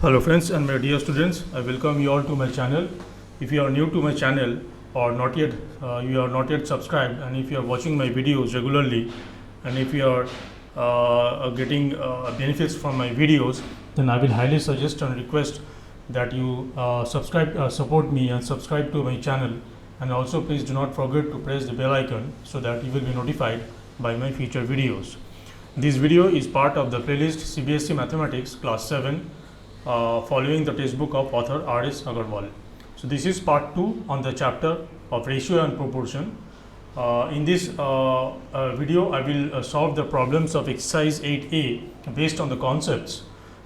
Hello friends and my dear students, I welcome you all to my channel. If you are new to my channel or not yet, you are not yet subscribed, and if you are watching my videos regularly, and if you are getting benefits from my videos, then I will highly suggest and request that you support me and subscribe to my channel, and also please do not forget to press the bell icon so that you will be notified by my future videos. This video is part of the playlist CBSE Mathematics Class 7 following the textbook of author RS Aggarwal. So this is part 2 on the chapter of ratio and proportion. In this video, I will solve the problems of exercise 8A based on the concepts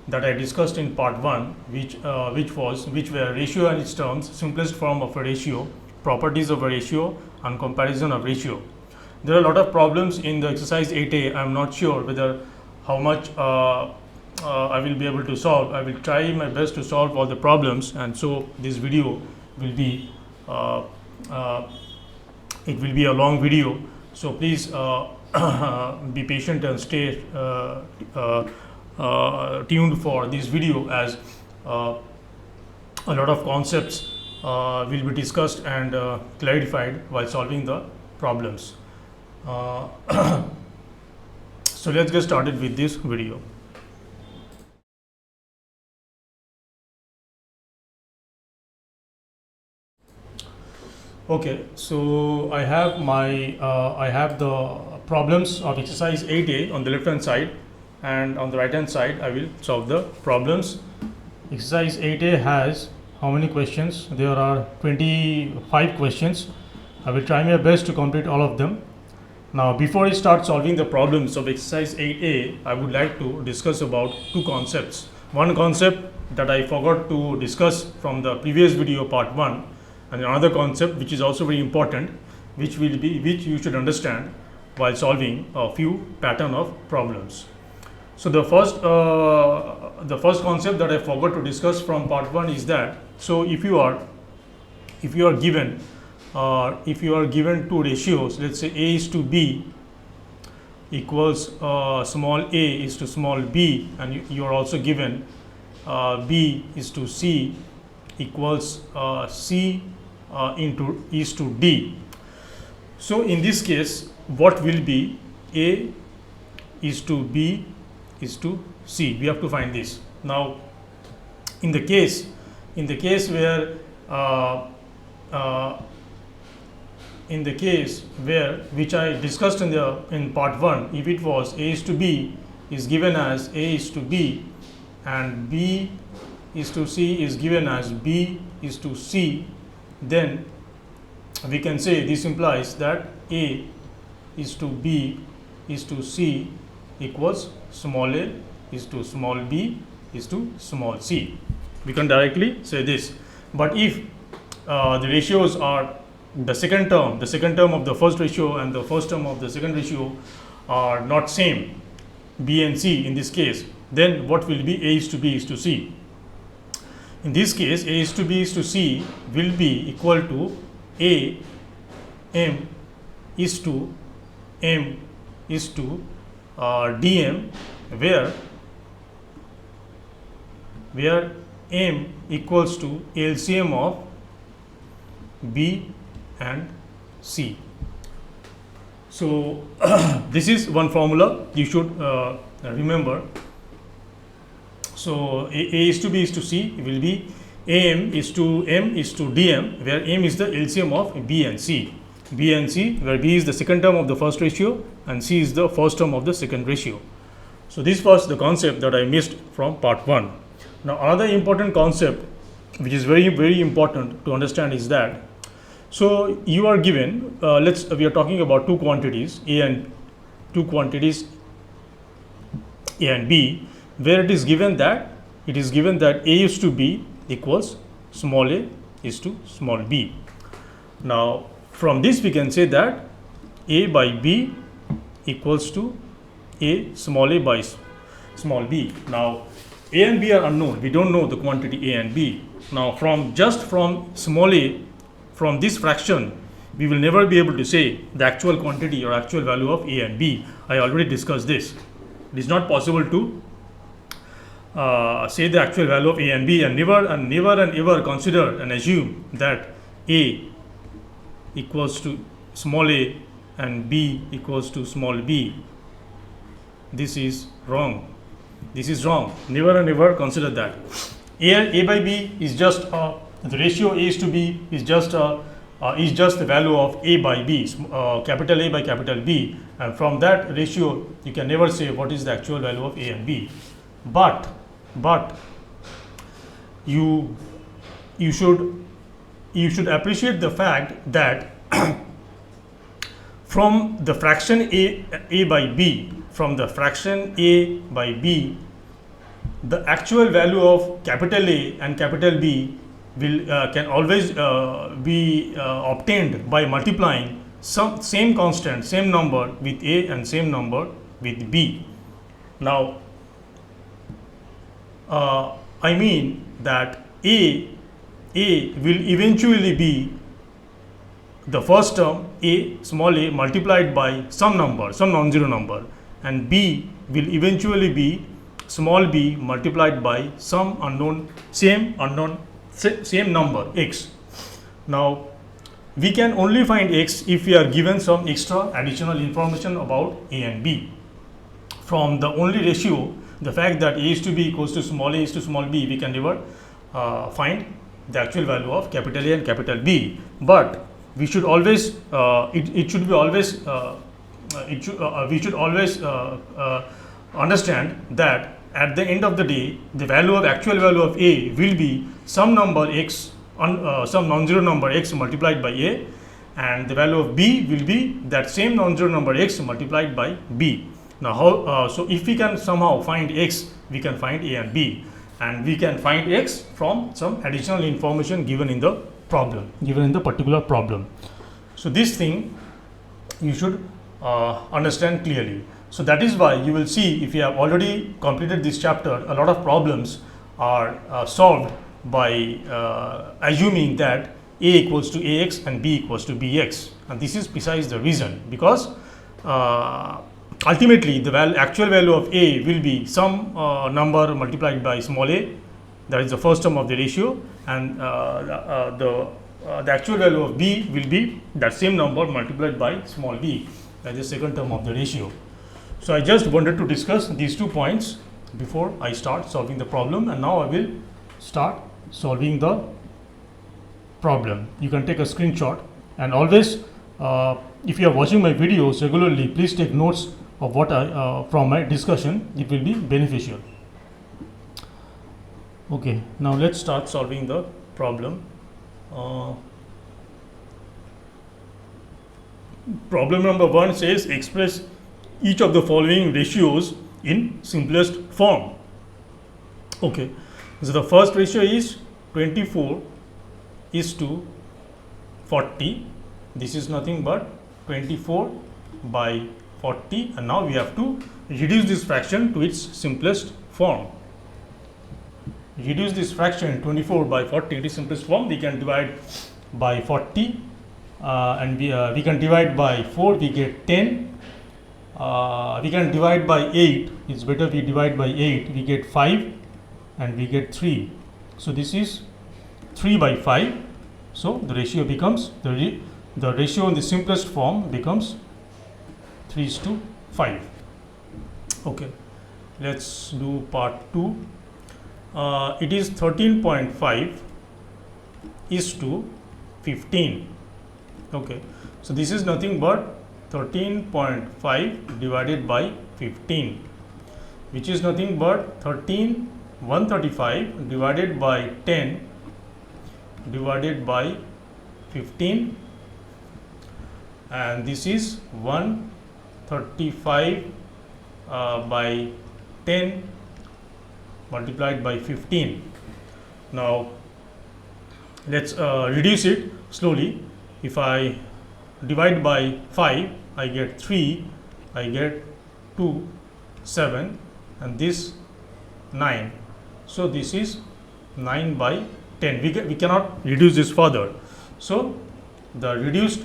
that I discussed in part 1, which were ratio and its terms, simplest form of a ratio, properties of a ratio, and comparison of ratio. There are a lot of problems in the exercise 8A. I am not sure whether how much I will be able to solve. I will try my best to solve all the problems, and so this video will be it will be a long video. So please be patient and stay tuned for this video, as a lot of concepts will be discussed and clarified while solving the problems. So let's get started with this video. Okay, so I have the problems of exercise 8A on the left hand side, and on the right hand side I will solve the problems. Exercise 8A has how many questions? There are 25 questions. I will try my best to complete all of them. Now, before I start solving the problems of exercise 8A, I would like to discuss about two concepts. One concept that I forgot to discuss from the previous video, part 1, and another concept which is also very important, which you should understand while solving a few pattern of problems. So the first concept that I forgot to discuss from part 1 is that, so if you are given two ratios, let's say A is to B equals small a is to small b, and you are also given B is to C equals C is to D. So in this case, what will be A is to B is to C? We have to find this. Now, in the case where which I discussed in part 1, if it was A is to B is given as A is to B, and B is to C is given as B is to C, then we can say this implies that A is to B is to C equals small a is to small b is to small c. We can directly say this. But if the ratios are the second term of the first ratio and the first term of the second ratio are not same, B and C in this case, then what will be A is to B is to C? In this case, A is to B is to C will be equal to A M is to M is to dm, where M equals to LCM of B and C. So this is one formula you should remember. So A is to B is to C will be AM is to M is to DM, where M is the LCM of B and C. B and C, where B is the second term of the first ratio and C is the first term of the second ratio. So this was the concept that I missed from part 1. Now, another important concept which is very, very important to understand is that, so you are given, we are talking about two quantities A and B, where it is given that A is to B equals small a is to small b. Now, from this we can say that A by B equals to A small a by small b. Now, A and B are unknown. We don't know the quantity A and B. Now, from small a, from this fraction, we will never be able to say the actual quantity or actual value of A and B. I already discussed this. It is not possible to say the actual value of A and B, and never and ever consider and assume that A equals to small a and B equals to small b. This is wrong. This is wrong. Never and ever consider that. A by B is just the ratio A is to B is just the value of A by B, capital A by capital B, and from that ratio you can never say what is the actual value of A and B. But you should appreciate the fact that from the fraction A by B, from the fraction A by B, the actual value of capital A and capital B will can always be obtained by multiplying some same constant, same number with A and same number with B. Now, I mean that A will eventually be the first term A, small a, multiplied by some number, some non-zero number, and B will eventually be small b multiplied by some unknown, same number x. Now, we can only find x if we are given some extra additional information about A and B. From the only ratio, the fact that A is to B equals to small a is to small b, we can never find the actual value of capital A and capital B. But we should always we should always understand that at the end of the day, the actual value of A will be some number x, some non-zero number x multiplied by A, and the value of B will be that same non-zero number x multiplied by B. Now, how? So, if we can somehow find x, we can find A and B, and we can find x from some additional information given in the problem, given in the particular problem. So, this thing you should understand clearly. So, that is why you will see, if you have already completed this chapter, a lot of problems are solved by assuming that A equals to Ax and B equals to Bx, and this is precise the reason, because ultimately the actual value of A will be some number multiplied by small a, that is the first term of the ratio, and the actual value of B will be that same number multiplied by small b, that is the second term of the ratio. So, I just wanted to discuss these 2 points before I start solving the problem, and now I will start solving the problem. You can take a screenshot, and always if you are watching my videos regularly, please take notes of what I from my discussion. It will be beneficial. Okay, now let's start solving the problem. Problem number 1 says express each of the following ratios in simplest form. Okay, so the first ratio is 24 is to 40. This is nothing but 24 by 40, and now we have to reduce this fraction to its simplest form. Reduce this fraction 24 by 40 to its simplest form. We can divide by 40 and we can divide by 4, we get 10. We can divide by 8, it's better we divide by 8, we get 5 and we get 3. So, this is 3 by 5. So, the ratio becomes, the ratio in the simplest form becomes 3:5. Okay, let's do part 2. It is 13.5 is to 15. Okay, so this is nothing but 13.5 divided by 15, which is nothing but 135 divided by 10 divided by 15, and this is 135 by 10 multiplied by 15. Now, let's reduce it slowly. If I divide by 5, I get 3, I get 2, 7, and this 9. So, this is 9 by 10. We cannot reduce this further. So, the reduced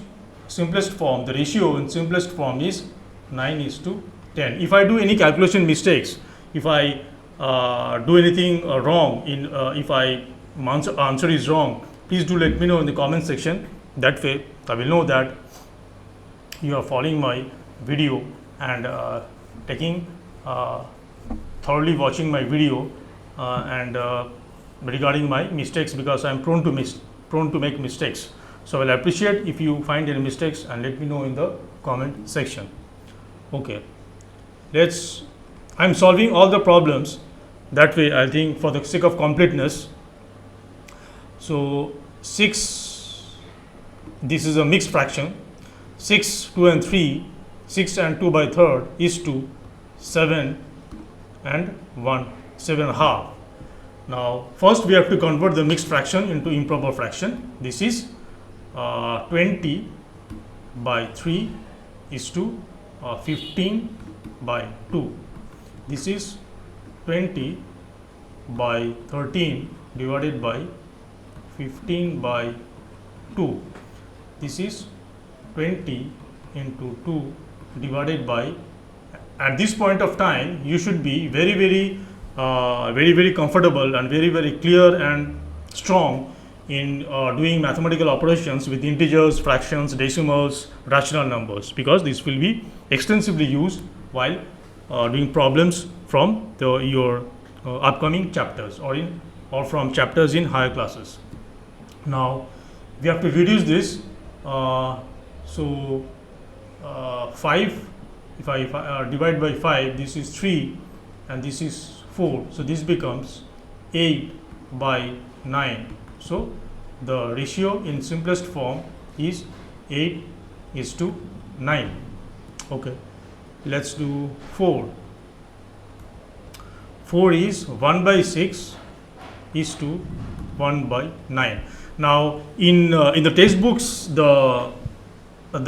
simplest form, the ratio in simplest form is 9:10. If I do any calculation mistakes, if I do anything wrong in if I answer is wrong, please do let me know in the comment section. That way I will know that you are following my video and taking thoroughly watching my video and regarding my mistakes, because I am prone to make mistakes. So I will appreciate if you find any mistakes and let me know in the comment section. Okay, I'm solving all the problems that way, I think, for the sake of completeness. So 6, this is a mixed fraction. 6, 2 and 3, 6 and 2 by third is to 7 and 1, 7.5. Now first we have to convert the mixed fraction into improper fraction. This is 20 by 3 is to 15 by 2. This is 20 by 13 divided by 15 by 2. This is 20 into 2 divided by, at this point of time you should be very comfortable and very clear and strong in doing mathematical operations with integers, fractions, decimals, rational numbers, because this will be extensively used while doing problems from your upcoming chapters or from chapters in higher classes. Now we have to reduce this. So 5, if I divide by 5, this is 3 and this is 4. So this becomes 8 by 9. So the ratio in simplest form is 8:9. Okay, let's do 4. 4 is 1 by 6 is to 1 by 9. Now in the textbooks the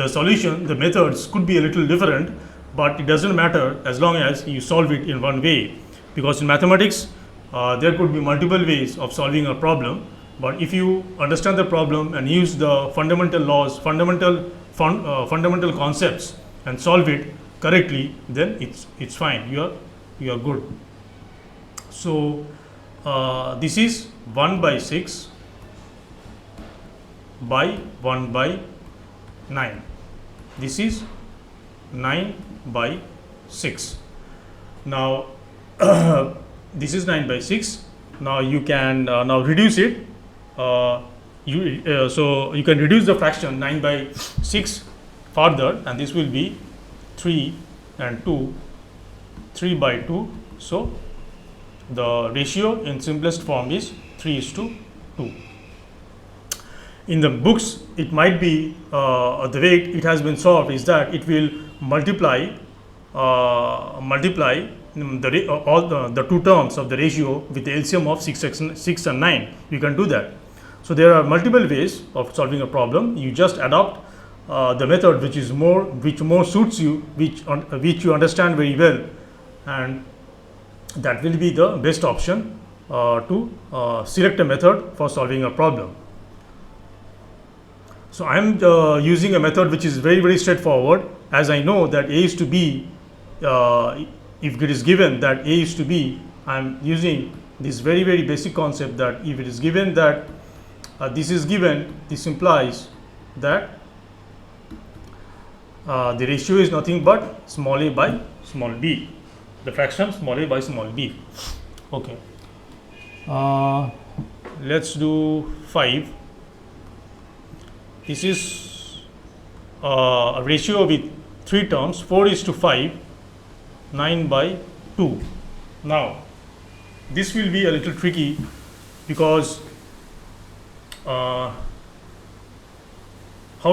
solution, the methods could be a little different, but it doesn't matter as long as you solve it in one way, because in mathematics there could be multiple ways of solving a problem. But if you understand the problem and use the fundamental laws, fundamental concepts and solve it correctly, then it's fine. You are good. So this is 1 by 6 by 1 by 9. This is 9 by 6. Now this is 9 by 6. Now you can now reduce it. So you can reduce the fraction 9 by 6 further, and this will be 3 and 2, 3 by 2. So the ratio in simplest form is 3:2. In the books, it might be the way it has been solved is that it will multiply all the two terms of the ratio with the LCM of 6 and 9. You can do that. So there are multiple ways of solving a problem. You just adopt the method which more suits you, which you understand very well, and that will be the best option to select a method for solving a problem. So I am using a method which is very straightforward, as I know that A is to B. If it is given that A is to B, I am using this very basic concept that if it is given that this is given, this implies that the ratio is nothing but small a by small b, the fraction small a by small b. Okay, let's do 5. This is a ratio with 3 terms, 4:5, 9 by 2. Now this will be a little tricky, because how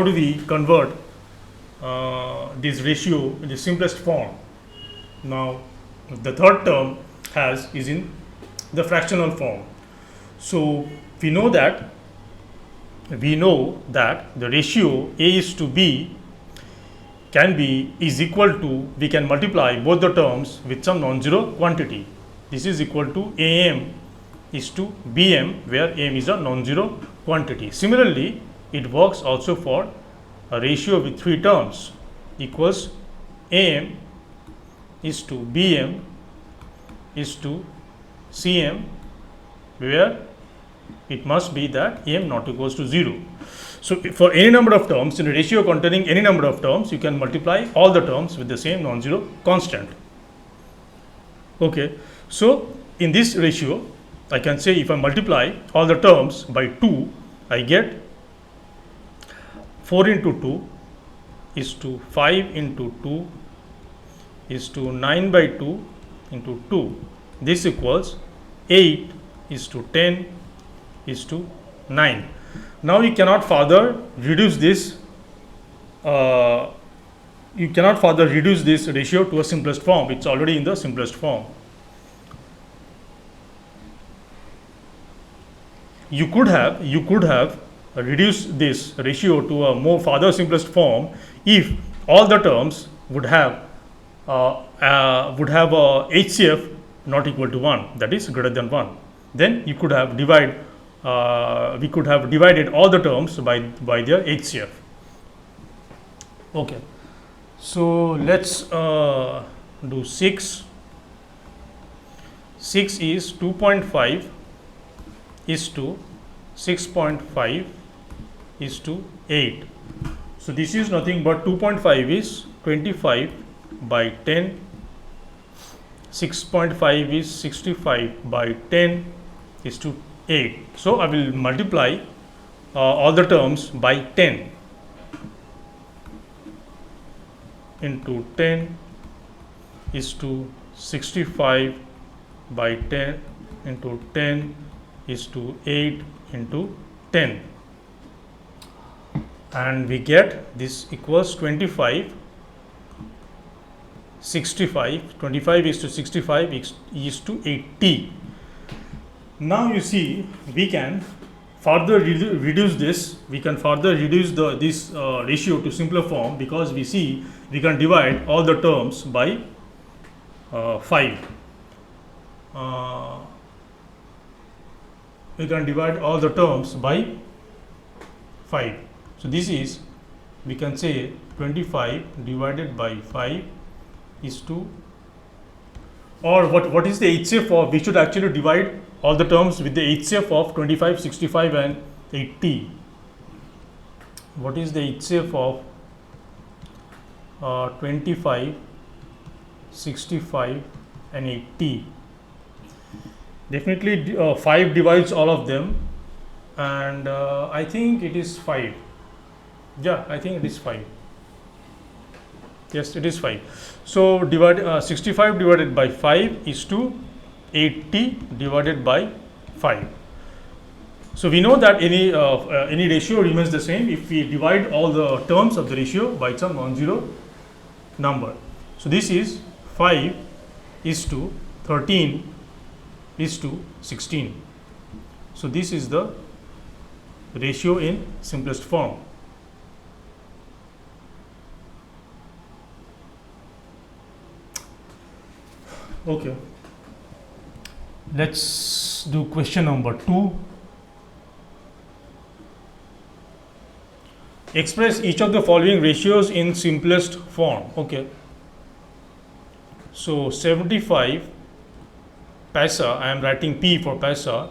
do we convert this ratio in the simplest form? Now the third term is in the fractional form. So we know that the ratio A is to B is equal to, we can multiply both the terms with some non-zero quantity. This is equal to AM is to BM, where AM is a non-zero quantity. Similarly, it works also for a ratio with 3 terms, equals AM is to BM is to Cm, where it must be that m not equals to 0. So for any number of terms, in a ratio containing any number of terms, you can multiply all the terms with the same non-zero constant. Okay, so in this ratio, I can say if I multiply all the terms by 2, I get 4 into 2 is to 5 into 2 is to 9 by 2 into 2. This equals 8 is to 10 is to 9. Now you cannot further reduce this. Ratio to a simplest form. It's already in the simplest form. You could have reduced this ratio to a more further simplest form if all the terms would have a HCF not equal to 1, that is greater than 1. Then you could have we could have divided all the terms by their HCF. Okay, so let's do 6. 6 is 2.5 is to 6.5 is to 8. So this is nothing but 2.5 is 25 by 10, 6.5 is 65 by 10 is to 8. So I will multiply all the terms by 10 into 10 is to 65 by 10 into 10 is to 8 into 10, and we get this equals 25. 65, 25 is to 65 is to 80. Now you see, we can further reduce this. We can further reduce this ratio to simpler form, because we see we can divide all the terms by 5. We can divide all the terms by 5. So this is, we can say 25 divided by 5 is to, or what is the HCF of, we should actually divide all the terms with the HCF of 25, 65 and 80. What is the HCF of 25, 65 and 80? Definitely 5 divides all of them, and I think it is 5. Yeah, I think it is 5. Yes, it is 5. So divide 65 divided by 5 is to 80 divided by 5. So we know that any ratio remains the same if we divide all the terms of the ratio by some non-zero number. So this is 5 is to 13 is to 16. So this is the ratio in simplest form. Okay, let's do question number 2. Express each of the following ratios in simplest form. Okay, so 75 paisa, I am writing P for paisa,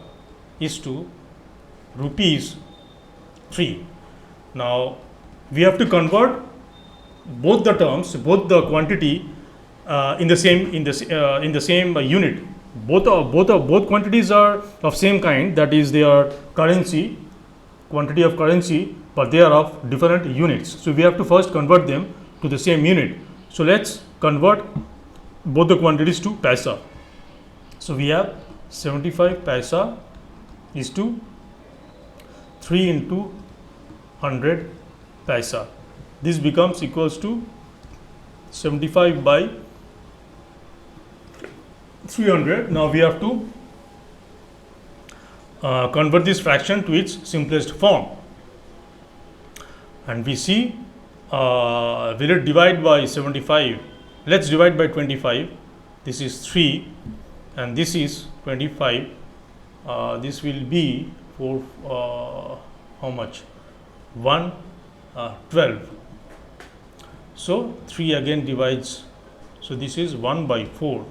is to rupees 3. Now we have to convert both the terms, both the quantity in the same unit. Both quantities are of same kind, that is, they are currency, quantity of currency, but they are of different units. So we have to first convert them to the same unit. So let's convert both the quantities to paisa. So we have 75 paisa is to 3 into 100 paisa. This becomes equals to 75 by 300. Now we have to convert this fraction to its simplest form, and we see will it divide by 75? Let's divide by 25. This is 3 and this is 25. This will be for how much? 12. So 3 again divides. So this is 1 by 4.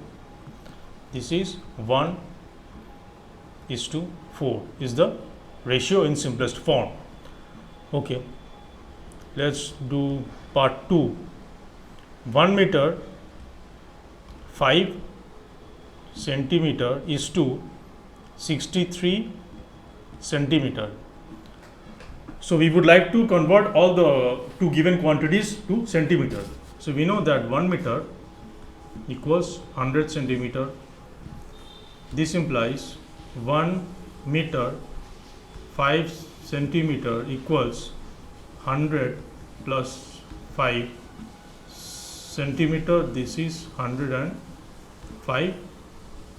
This is 1 is to 4 is the ratio in simplest form. Okay, let's do part 2. 1 meter 5 centimeter is to 63 centimeter. So we would like to convert all the two given quantities to centimeter. So we know that 1 meter equals 100 centimeter. This implies 1 meter 5 centimeter equals 100 plus 5 centimeter. This is 105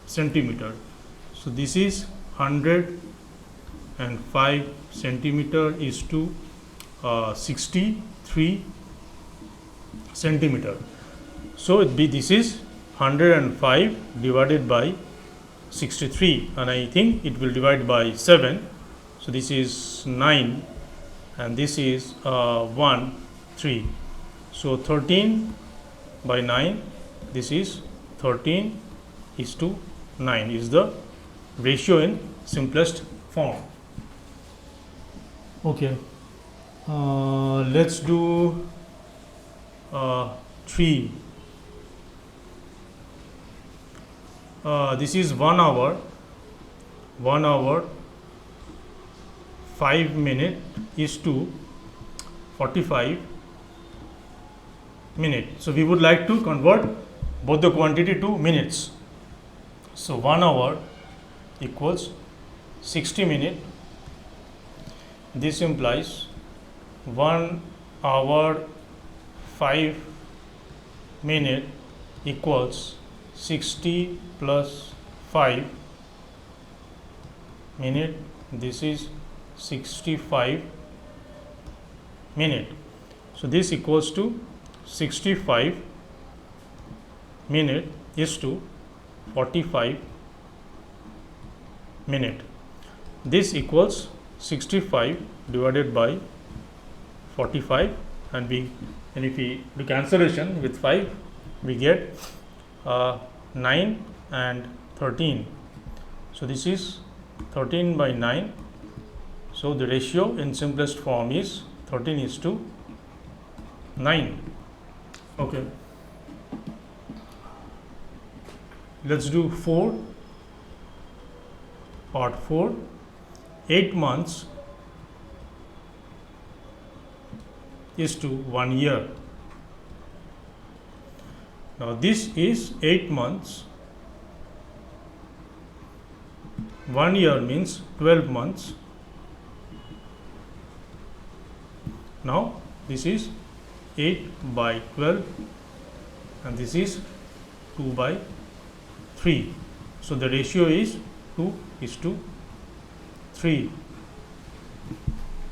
centimeter. So this is 105 centimeter is to 63 centimeter. So this is 105 divided by 63, and I think it will divide by 7. So this is 9 and this is 1 3. So 13 by 9, this is 13 is to 9 is the ratio in simplest form. Okay, let's do 3. This is 1 hour 5 minute is to 45 minute. So we would like to convert both the quantity to minutes. So 1 hour equals 60 minute. This implies 1 hour 5 minute equals 60 plus 5 minute. This is 65 minute. So this equals to 65 minute is to 45 minute. This equals 65 divided by 45, and if we do cancellation with 5, we get 9 and 13. So this is 13 by 9. So the ratio in simplest form is 13 is to 9. Okay, let's do 4. Part 4. 8 months is to 1 year. Now this is 8 months. 1 year means 12 months. Now this is 8 by 12 and this is 2 by 3. So the ratio is 2 is to 3.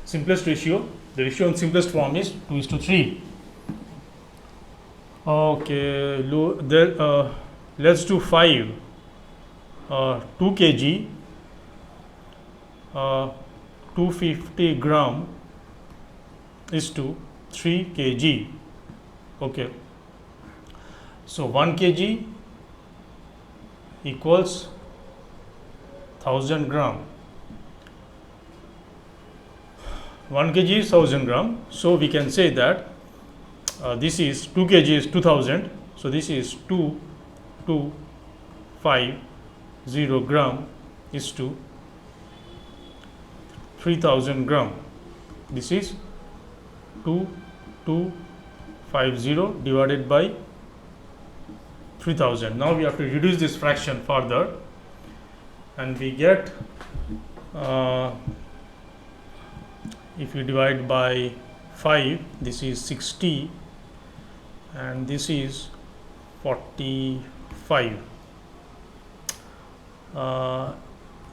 Simplest ratio, the ratio in simplest form is 2 is to 3. Okay, let's do 5. 2 kg 250 gram is to 3 kg. Okay, so 1 kg equals 1000 gram. 1 kg is 1000 gram. So we can say that this is 2 kg is 2000. So this is 250 gram is to 3000 gram. This is 2250 divided by 3000. Now we have to reduce this fraction further, and we get if we divide by 5, this is 60 and this is 45.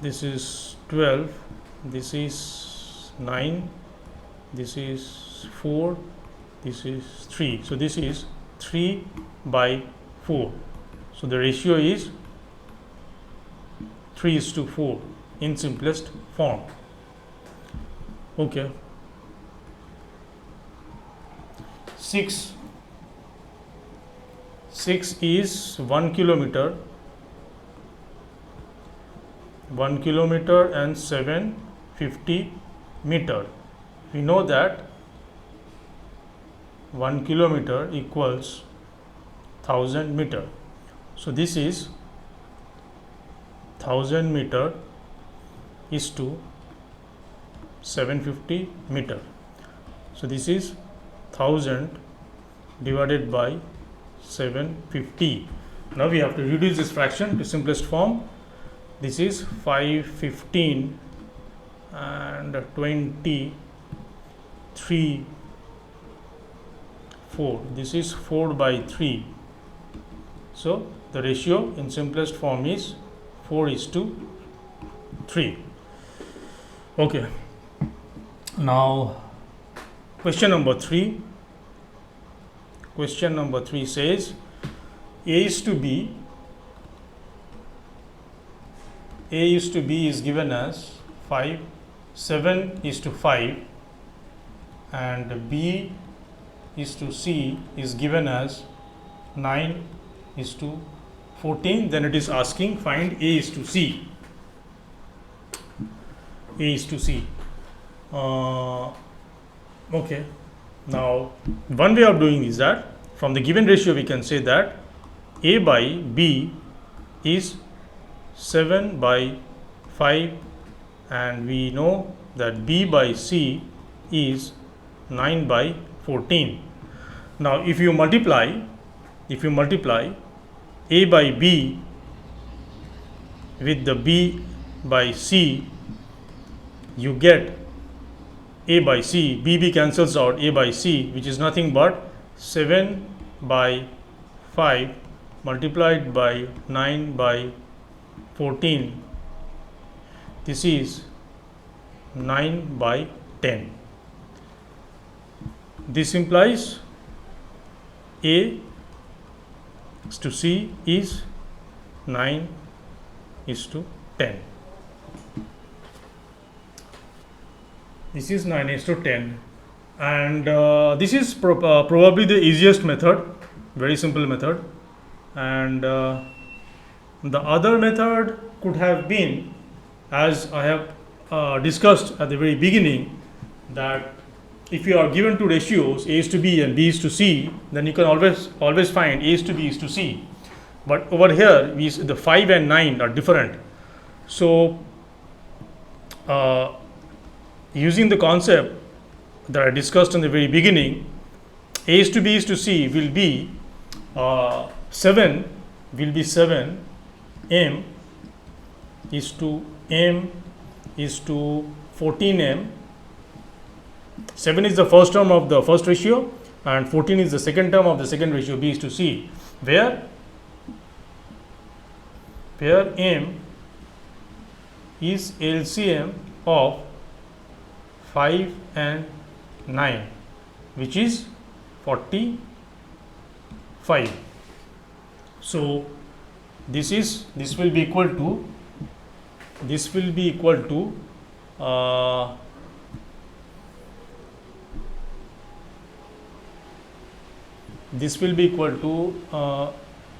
This is 12, this is 9, this is 4, this is 3. So this is 3 by 4. So the ratio is 3 is to 4 in simplest form. Okay. 6 is 1 kilometer 1 kilometer and 750 meter. We know that 1 kilometer equals 1000 meter. So this is 1000 meter is to 750 meter. So this is 1000 divided by 750. Now we have to reduce this fraction to simplest form. This is 515 and 23 4. This is 4 by 3. So the ratio in simplest form is 4:3. Okay. Now question number 3. Question number 3 says A is to B is given as 5, 7:5, and B is to C is given as 9:14. Then it is asking find A is to C. A is to C. Okay. Now one way of doing is that from the given ratio we can say that A by B is 7 by 5, and we know that B by C is 9 by 14. Now if you multiply A by B with the B by C, you get A by C. B cancels out A by C, which is nothing but 7 by 5 multiplied by 9 by 14. This is 9 by 10. This implies A to C is 9:10. This is 9:10, and this is probably the easiest method, very simple method. And the other method could have been, as I have discussed at the very beginning, that if you are given two ratios, A is to B and B is to C, then you can always find A is to B is to C. But over here, the 5 and 9 are different. So using the concept that I discussed in the very beginning, A is to B is to C will be 7 M is to 14M. 7 is the first term of the first ratio and 14 is the second term of the second ratio, B is to C, where M is LCM of 5 and 9, which is 45. So this will be equal to this will be equal to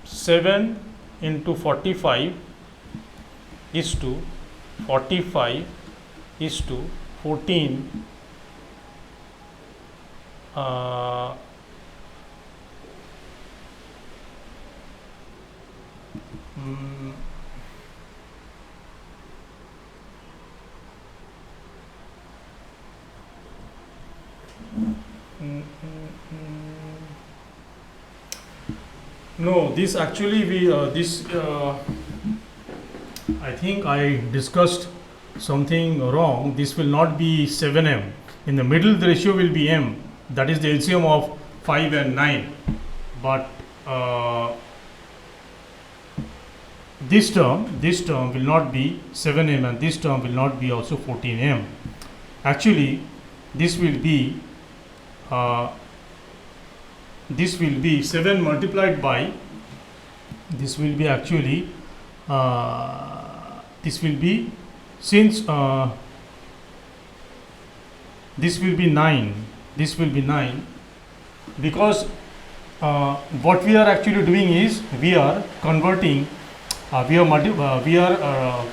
7 into 45 is to 45 is to 14 no, this actually I think I discussed something wrong. This will not be 7M. In the middle, the ratio will be M. That is the LCM of 5 and 9. But this term will not be 7M, and this term will not be also 14M. Actually, this will be 7 multiplied by, this will be actually this will be, since this will be 9, because what we are actually doing is we are converting we are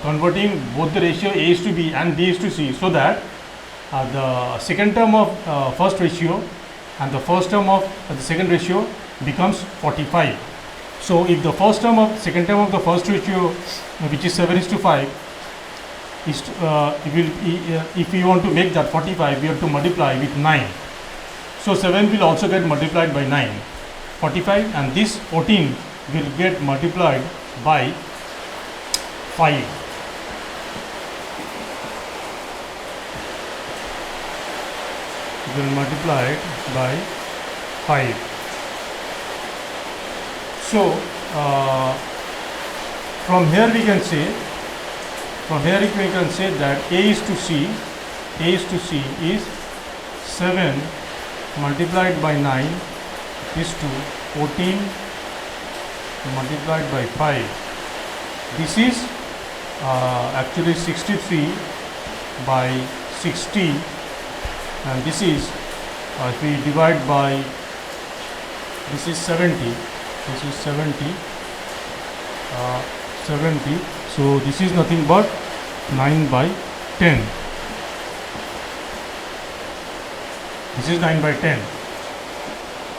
converting both the ratio A is to B and B is to C, so that the second term of first ratio and the first term of the second ratio becomes 45. So if the second term of the first ratio, which is 7 is to 5, is if we want to make that 45, we have to multiply with 9. So 7 will also get multiplied by 9, 45, and this 14 will get multiplied by 5. Will multiply it by 5. So from here we can say that A is to C is 7 multiplied by 9 is to 14 multiplied by 5. This is actually 63 by 60, and this is if we divide by, this is 70, this is 70, so this is nothing but 9 by 10. This is 9 by 10.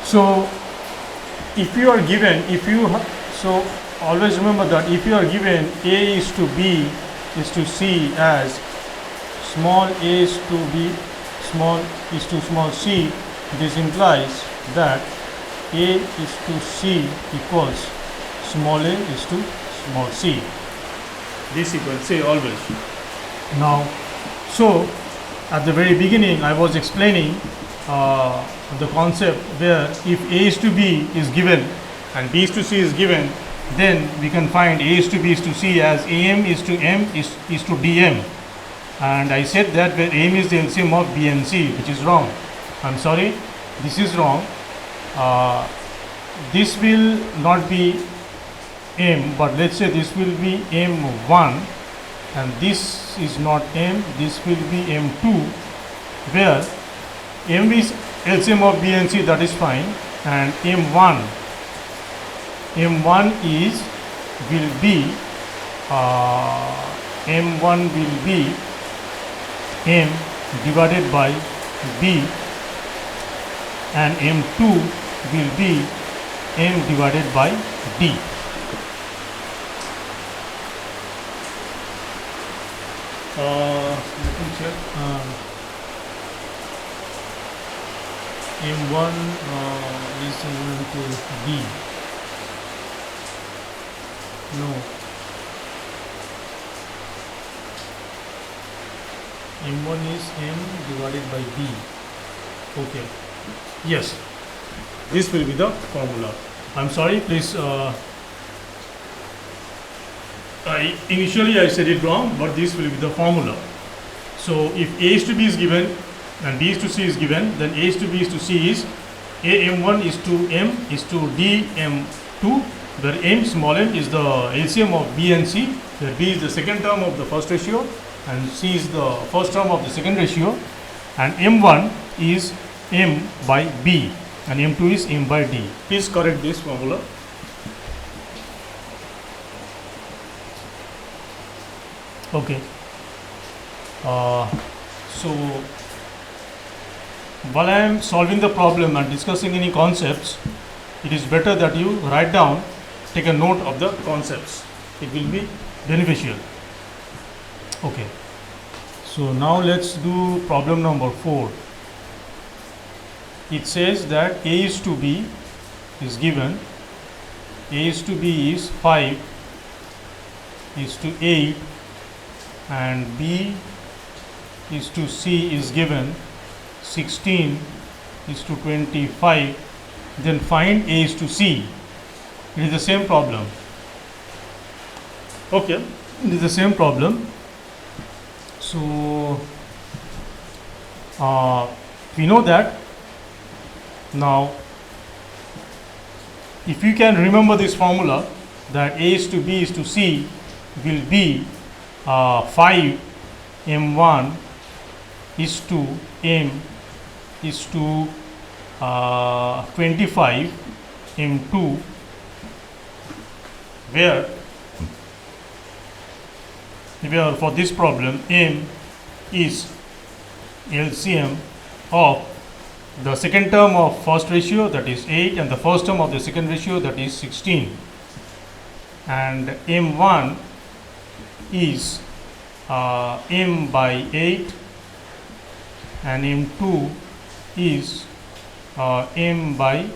So if you are given, so always remember that if you are given A is to B is to C as small a is to B, small is to small c, this implies that A is to C equals small a is to small c. This you can say always. Now, so at the very beginning I was explaining the concept where if A is to B is given and B is to C is given, then we can find A is to B is to C as AM is to M is to DM. And I said that where AM is the LCM of B and C, which is wrong. I'm sorry, this is wrong. This will not be M, but let's say this will be M1, and this is not M, this will be M2, where M is LCM of B and C, that is fine, and M1 is will be M1 will be M divided by B, and M2 will be M divided by D. Let me check. M1 is equal to D. No. M1 is M divided by B. Okay. Yes. This will be the formula. I'm sorry, please. Initially I said it wrong, but this will be the formula. So if A is to B is given and B is to C is given, then A is to B is to C is AM1 is to M is to DM2, where M, small m, is the LCM of B and C, where B is the second term of the first ratio and C is the first term of the second ratio, and M1 is M by B and M2 is M by D. Please correct this formula. Okay. So while I am solving the problem and discussing any concepts, it is better that you write down, take a note of the concepts. It will be beneficial. Okay. So now let's do problem number 4. It says that A is to B is given. A is to B is 5 is to 8, and B is to C is given 16 is to 25. Then find A is to C. It is the same problem. Okay, it is the same problem. So we know that. Now if you can remember this formula, that A is to B is to C will be 5 M1 is to M is to 25 M2, where for this problem, M is LCM of the second term of first ratio, that is 8, and the first term of the second ratio, that is 16, and M1 is M by 8, and M2 is M by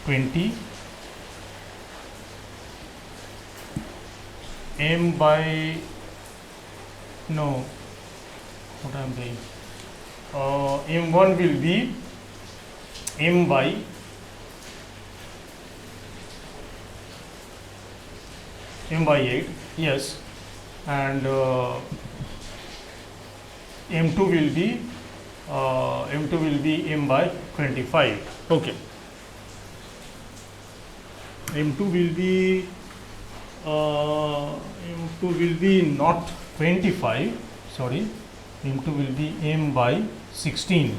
20, M by, no, what I am saying, M1 will be M by 8, yes, and M2 will be M by 25. Okay, M2 will be not 25, sorry, M2 will be M by 16.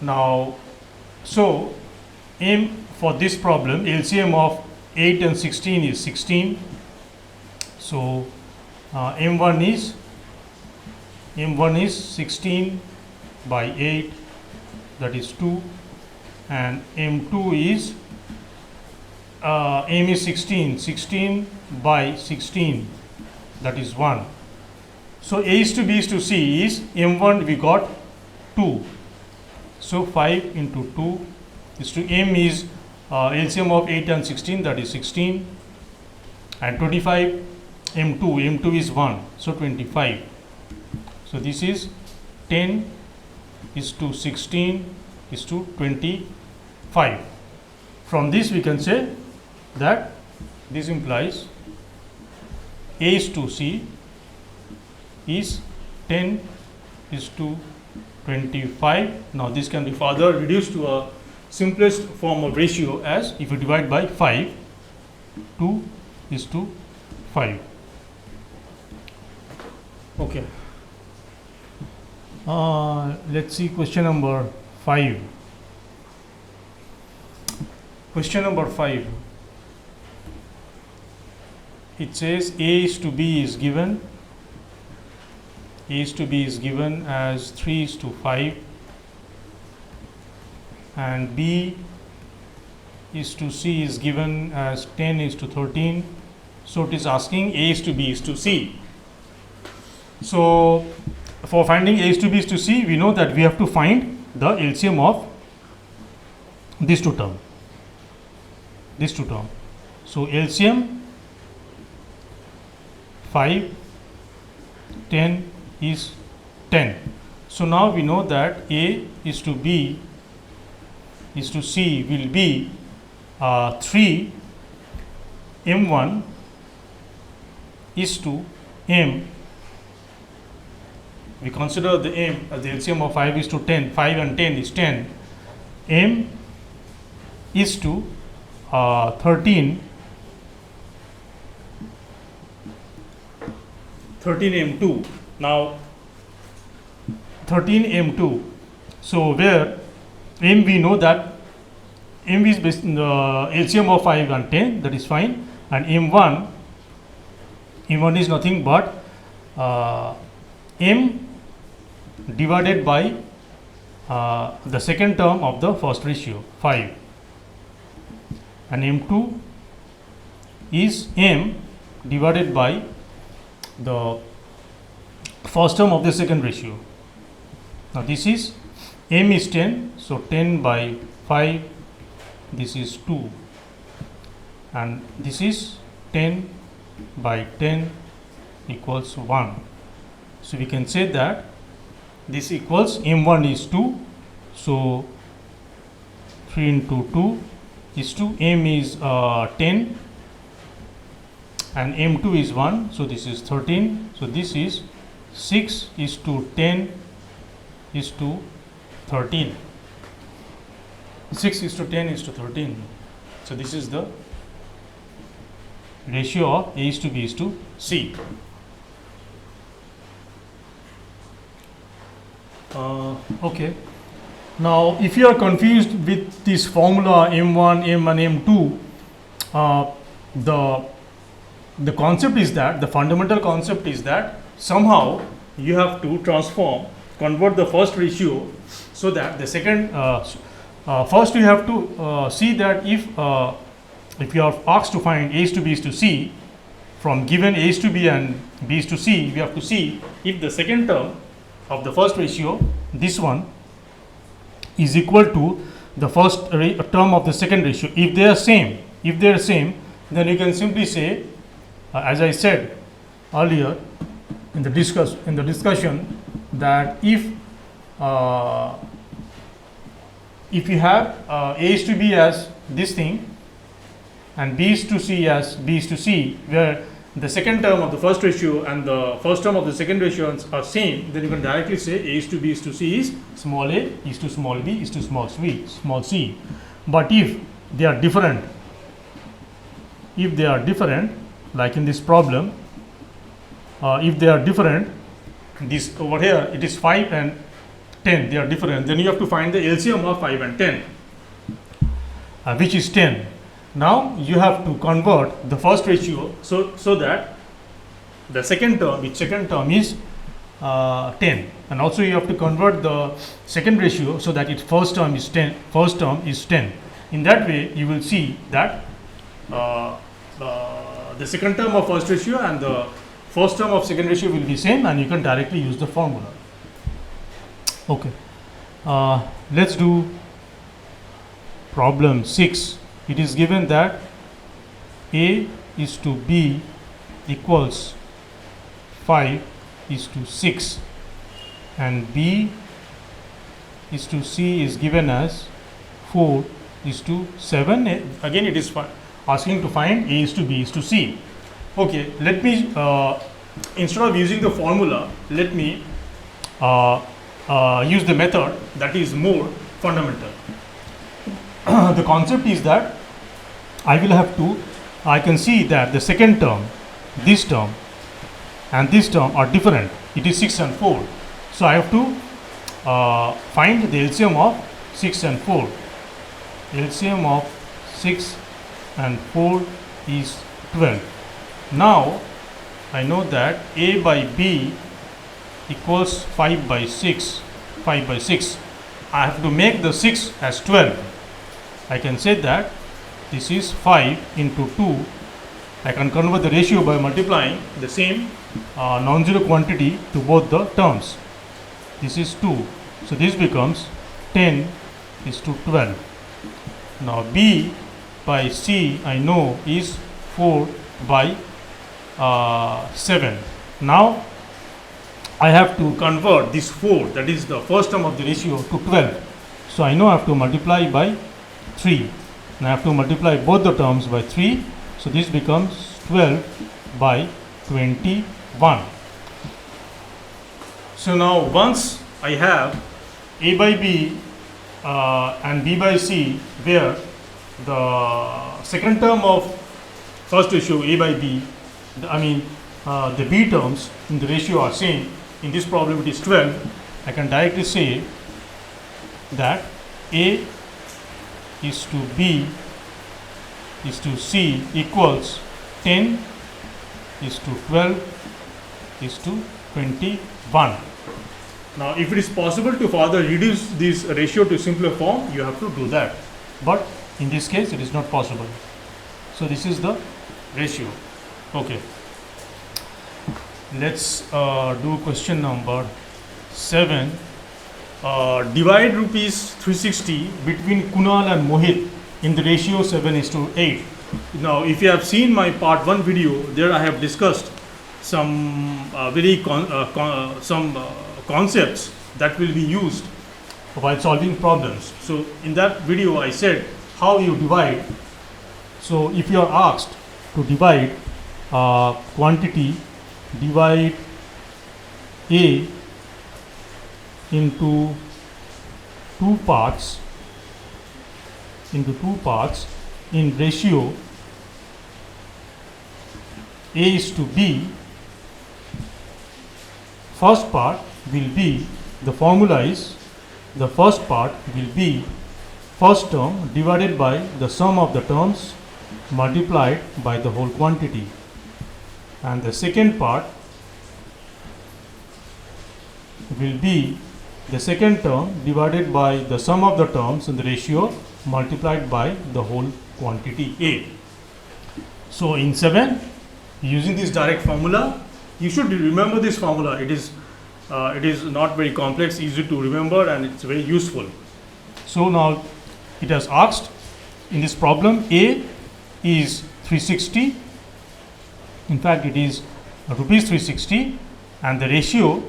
Now, so M for this problem, LCM of 8 and 16 is 16. So M1 is 16 by 8, that is 2, and M2 is M is 16 by 16, that is 1. So A is to B is to C is M1 we got 2. So 5 into 2 is to M is LCM of 8 and 16, that is 16, and 25 M2 is 1, so 25. So this is 10 is to 16 is to 25. From this we can say that this implies A is to C is 10 is to 25. Now this can be further reduced to a simplest form of ratio as if you divide by 5, 2 is to 5. Okay. Let's see question number 5. Question number 5. It says A is to B is given. A is to B is given as 3 is to 5, and B is to C is given as 10 is to 13. So it is asking A is to B is to C. So for finding A is to B is to C, we know that we have to find the LCM of these two terms. So LCM 5, 10 is 10. So now we know that A is to B is to C will be 3 M1 is to M. We consider the M as the LCM of 5 is to 10. 5 and 10 is 10. M is to 13 M2. Now 13 M2. So where M we know that M is LCM of 5 and 10, that is fine, and M1 is nothing but M divided by the second term of the first ratio 5, and M2 is M divided by the first term of the second ratio. Now this is M is 10, so 10 by 5, this is 2, and this is 10 by 10 equals 1. So we can say that this equals M1 is 2, so 3 into 2 is 2, M is 10 and M2 is 1, so this is 13, so this is 6 is to 10 is to 13. 6 is to 10 is to 13. So this is the ratio of A is to B is to C. Okay. Now, if you are confused with this formula M1, M and M2, the concept is that, the fundamental concept is that somehow you have to convert the first ratio so that the second, first you have to see that if you are asked to find A is to B is to C, from given A is to B and B is to C, we have to see if the second term of the first ratio, this one, is equal to the first term of the second ratio. If they are same, then you can simply say, as I said earlier in the discussion, that if you have A is to B as this thing and B is to C as B is to C, where the second term of the first ratio and the first term of the second ratio are same, then you can directly say A is to B is to C is small a is to small b is to small c. But if they are different, like in this problem, if they are different, this over here it is 5 and 10, they are different, then you have to find the LCM of 5 and 10, which is 10. Now you have to convert the first ratio so that the second term is 10, and also you have to convert the second ratio so that its first term is 10. In that way you will see that the second term of first ratio and the first term of second ratio will be same, and you can directly use the formula. Okay, let's do problem 6. It is given that A is to B equals 5 is to 6 and B is to C is given as 4 is to 7. Again it is asking to find A is to B is to C. Okay, let me instead of using the formula, let me use the method that is more fundamental. The concept is that I can see that the second term, this term and this term are different. It is 6 and 4. So I have to find the LCM of 6 and 4. LCM of 6 and 4 is 12. Now I know that A by B equals 5 by 6. I have to make the 6 as 12. I can say that this is 5 into 2. I can convert the ratio by multiplying the same non-zero quantity to both the terms. This is 2. So this becomes 10 is to 12. Now B by C I know is 4 by 7. Now I have to convert this 4, that is the first term of the ratio, to 12. So I know I have to multiply by 3. And I have to multiply both the terms by 3. So this becomes 12 by 21. So now once I have A by B and B by C, where the second term of first ratio A by B, the B terms in the ratio are same. In this problem it is 12. I can directly say that A is to B is to C equals 10 is to 12 is to 21. Now if it is possible to further reduce this ratio to simpler form, you have to do that, but in this case it is not possible. So this is the ratio. Okay, let's do question number 7. Divide rupees 360 between Kunal and Mohit in the ratio 7:8. Now if you have seen my part 1 video, there I have discussed some concepts that will be used while solving problems. So in that video I said how you divide. So if you are asked to divide quantity, divide A into two parts in ratio A is to B, first part will be, the formula is, the first part will be first term divided by the sum of the terms multiplied by the whole quantity. and the second part will be the second term divided by the sum of the terms in the ratio multiplied by the whole quantity A. So in 7, using this direct formula, you should remember this formula. It is not very complex, easy to remember, and it's very useful. So now it has asked in this problem, A is 360. In fact, it is rupees 360, and the ratio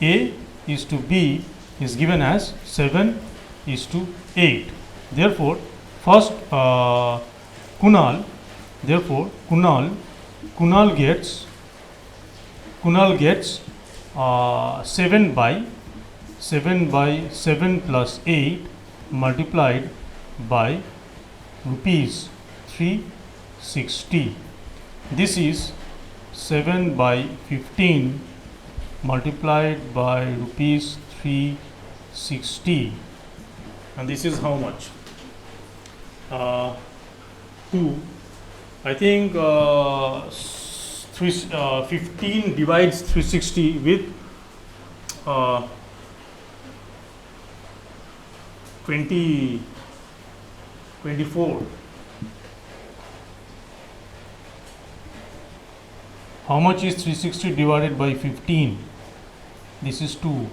A is to B is given as 7:8. Therefore, first Kunal gets 7 by 7 plus 8 multiplied by rupees 360. This is 7 by 15 multiplied by rupees 360, and this is how much? 2. I think 15 divides 360 with 24. How much is 360 divided by 15? This is 2,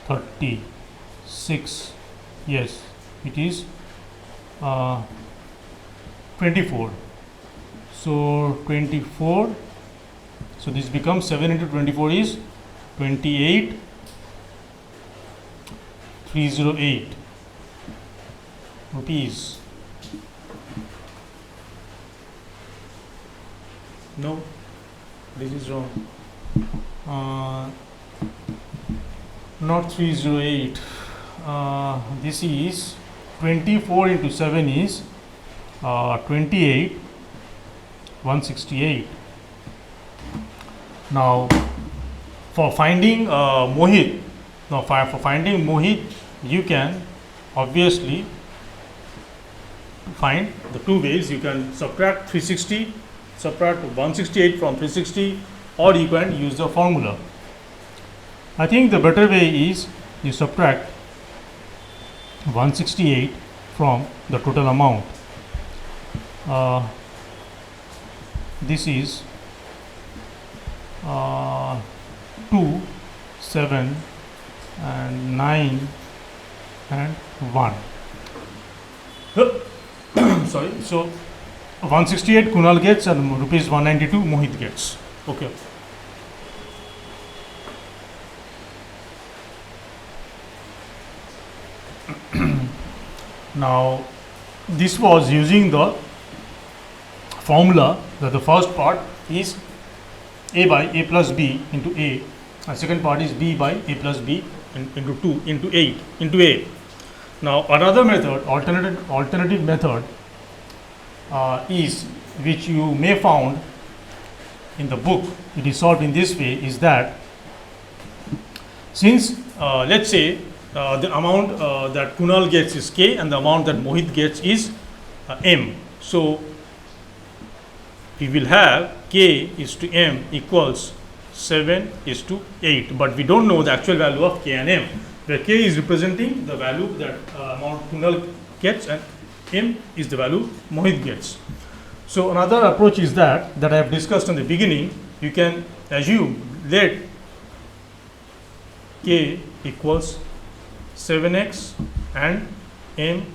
36. Yes, it is 24. So 24. So this becomes 7 into 24 is 28,308 rupees. No, this is wrong. Not 308. This is 24 into 7 is 28,168. Now for finding Mohit, you can obviously find the two ways. You can subtract 168 from 360, or you can use the formula. I think the better way is you subtract 168 from the total amount. This is 2, 7 and 9 and 1. Sorry, so 168 Kunal gets and rupees 192 Mohit gets. Okay. Now this was using the formula that the first part is A by A plus B into A, and second part is B by A plus B into 2 into 8 into A. Now another method, alternative method is, which you may found in the book, it is solved in this way, is that since let's say the amount that Kunal gets is K and the amount that Mohit gets is M. So we will have K is to M equals 7:8, but we don't know the actual value of K and M, where K is representing the value that amount Kunal gets and M is the value Mohit gets. So another approach is that I have discussed in the beginning. You can assume let K equals 7x and M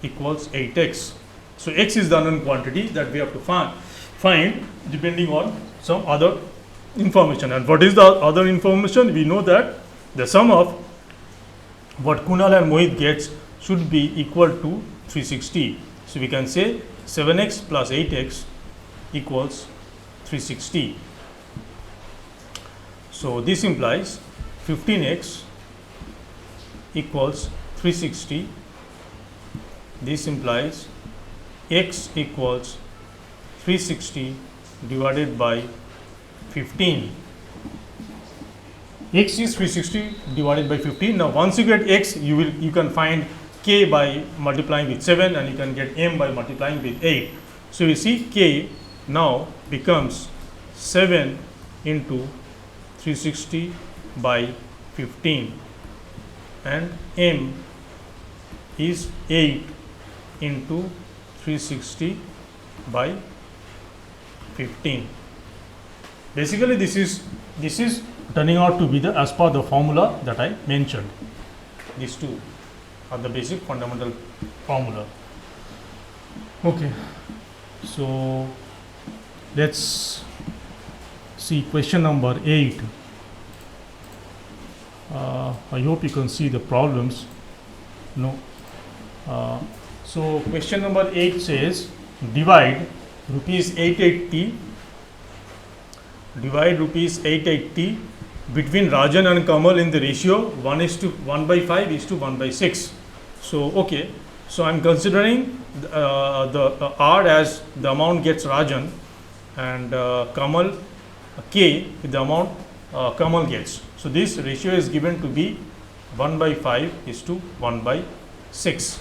equals 8x. So x is the unknown quantity that we have to find depending on some other information. And what is the other information? We know that the sum of what Kunal and Mohit gets should be equal to 360. So we can say 7x plus 8x equals 360. So this implies 15x equals 360. This implies x equals 360 divided by 15. X is 360 divided by 15. Now once you get x, you can find K by multiplying with 7, and you can get M by multiplying with 8. So you see K now becomes 7 into 360 by 15, and M is 8 into 360 by 15. Basically this is turning out to be the as per the formula that I mentioned. These two are the basic fundamental formula. Okay, so let's see question number 8. I hope you can see the problems. No. So question number 8 says divide rupees 880 between Rajan and Kamal in the ratio 1:1/5 is to 1/6. So okay, so I'm considering the R as the amount gets Rajan, and Kamal K with the amount Kamal gets. So this ratio is given to be 1/5 is to 1/6.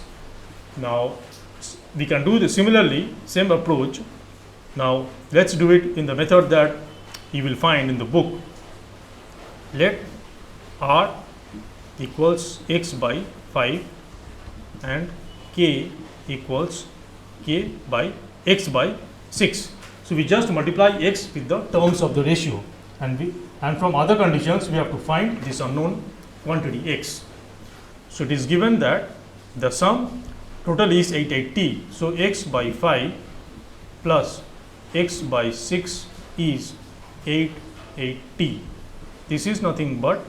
Now we can do this similarly, same approach. Now let's do it in the method that you will find in the book. Let R equals x by 5 and K equals K by x by 6. So we just multiply x with the terms of the ratio, and from other conditions we have to find this unknown quantity x. So it is given that the sum total is 880. So x by 5 plus x by 6 is 880. This is nothing but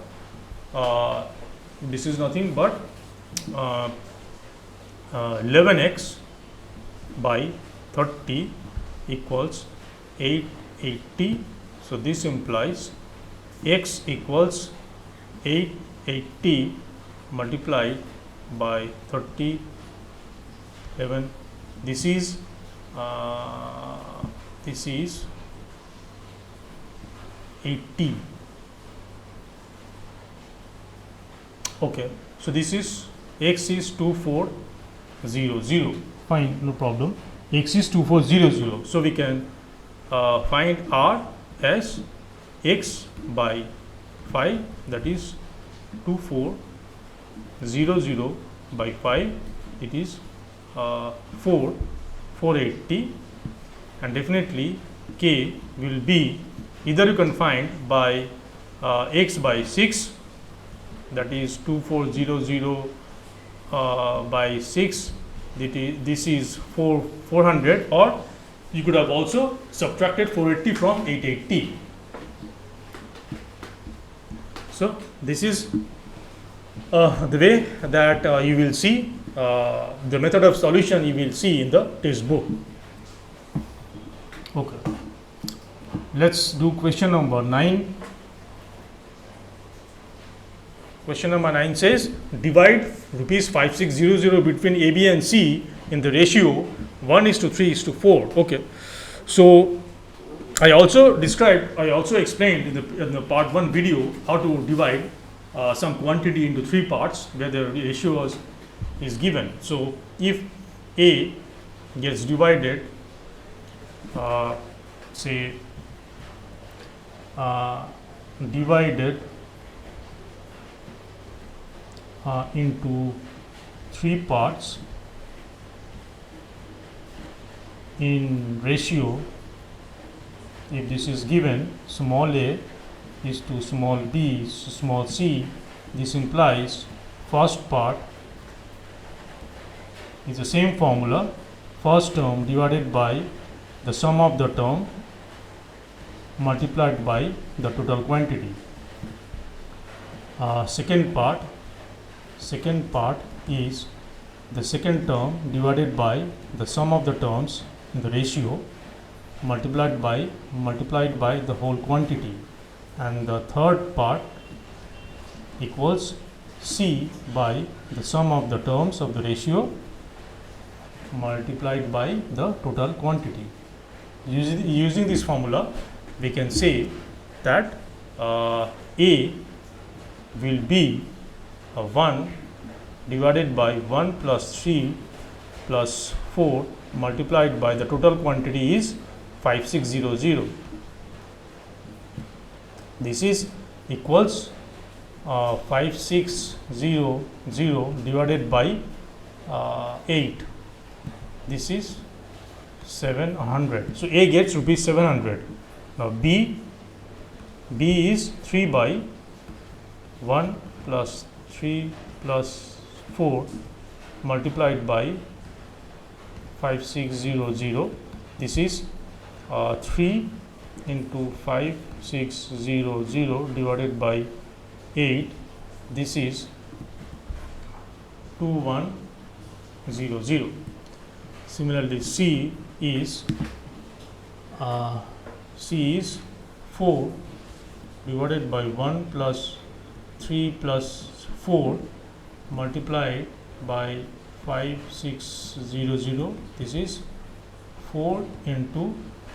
11x by 30 equals 880. So this implies x equals 880 multiplied by 30. 11. This is 80. Okay, so this is x is 2400. Fine, no problem. X is 2400. So we can find R as x by 5, that is 2400 by 5, it is 480, and definitely K will be either you can find by x by 6, that is 2400 by 6, this is 400, or you could have also subtracted 480 from 880. So this is the way that you will see the method of solution you will see in the textbook. Okay, let's do question number 9. Question number 9 says divide rupees 5600 between A, B and C in the ratio 1:3:4. Okay, so I also explained in the part 1 video how to divide some quantity into 3 parts where the ratio is given. So if A gets divided divided into 3 parts in ratio, if this is given, small a is to small b is to small c, this implies first part is the same formula, first term divided by the sum of the term multiplied by the total quantity. Second part is the second term divided by the sum of the terms in the ratio multiplied by the whole quantity, and the third part equals C by the sum of the terms of the ratio multiplied by the total quantity. Using this formula, we can say that A will be 1 divided by 1 plus 3 plus 4 multiplied by the total quantity is 5600. This is equals 5600 divided by 8. This is 700. So A gets rupees 700. Now B is 3 by 1 plus 3 plus 4 multiplied by 5600. This is 3 into 5600 divided by 8. This is 2100. Similarly, C is 4 divided by 1 plus 3 plus 4 multiplied by 5600. This is 4 into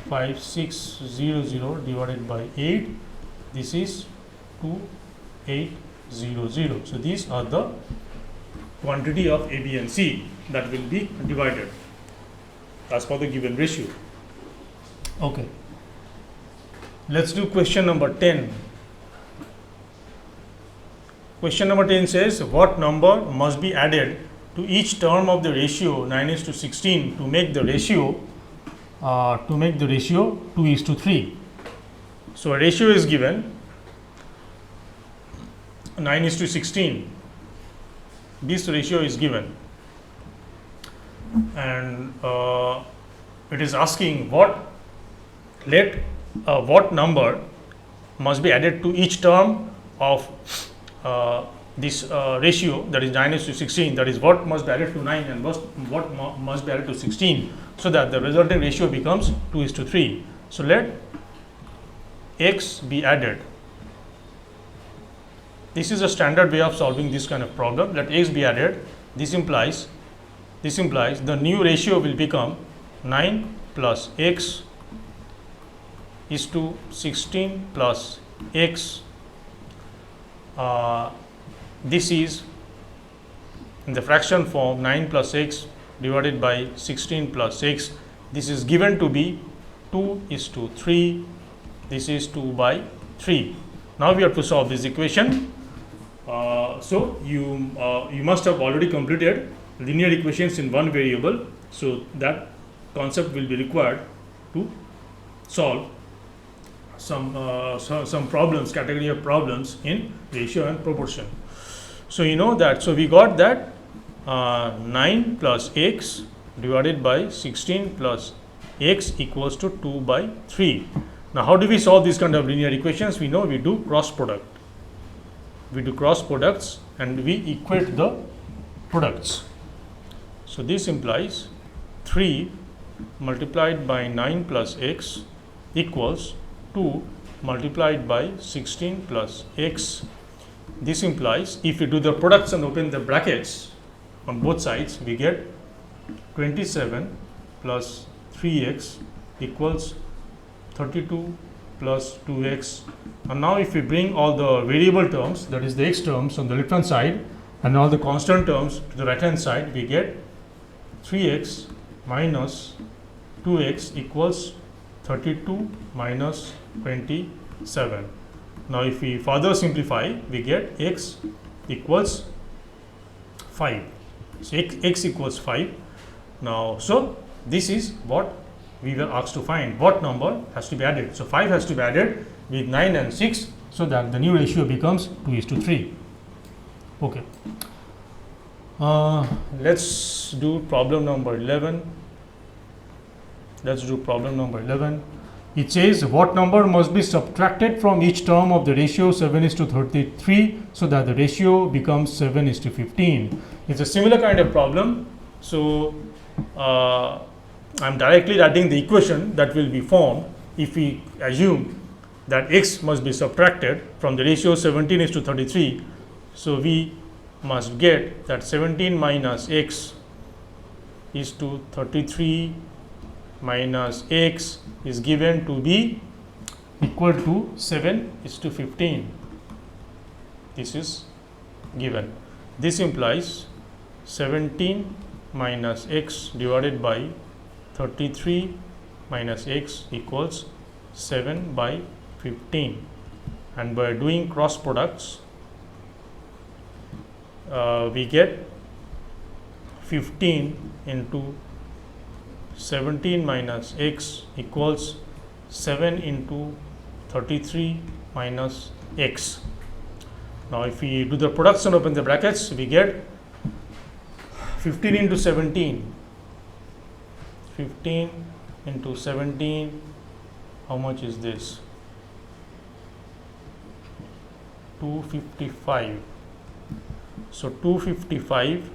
5600 divided by 8. This is 2800. So these are the quantity of A, B and C that will be divided as per the given ratio. Okay, let's do question number 10. Question number 10 says, what number must be added to each term of the ratio 9:16 to make the ratio 2:3. So a ratio is given 9:16. This ratio is given, and it is asking what number must be added to each term of this ratio, that is 9:16. That is, what must be added to 9 and what must be added to 16, so that the resulting ratio becomes 2:3. So let x be added. This is a standard way of solving this kind of problem. Let x be added. This implies the new ratio will become 9 plus x is to 16 plus x. This is in the fraction form 9 plus x divided by 16 plus x. This is given to be 2:3. This is 2/3. Now we have to solve this equation. So you must have already completed linear equations in one variable. So that concept will be required to solve some problems, category of problems in ratio and proportion. So you know that. So we got that 9 plus x divided by 16 plus x equals to 2/3. Now how do we solve these kind of linear equations? We know we do cross product. We do cross products and we equate the products. So this implies 3 multiplied by 9 plus x equals 2 multiplied by 16 plus x. This implies if you do the products and open the brackets on both sides, we get 27 plus 3x equals 32 plus 2x. And now if we bring all the variable terms, that is the x terms on the left hand side, and all the constant terms to the right hand side, we get 3x minus 2x equals 32 minus 27. Now if we further simplify, we get x equals 5. So x equals 5. Now so this is what we were asked to find. What number has to be added? So 5 has to be added with 9 and 6, so that the new ratio becomes 2:3. Okay. Let's do problem number 11. It says, what number must be subtracted from each term of the ratio 7:33 so that the ratio becomes 7:15. It's a similar kind of problem. So I'm directly writing the equation that will be formed if we assume that x must be subtracted from the ratio 17:33. So we must get that 17 minus x is to 33 minus x is given to be equal to 7:15. This is given. This implies 17 minus x divided by 33 minus x equals 7/15. and by doing cross products we get 15 into 17 minus x equals 7 into 33 minus x. Now if we do the products and open the brackets, we get 15 into 17, 15 into 17, how much is this? 255. So 255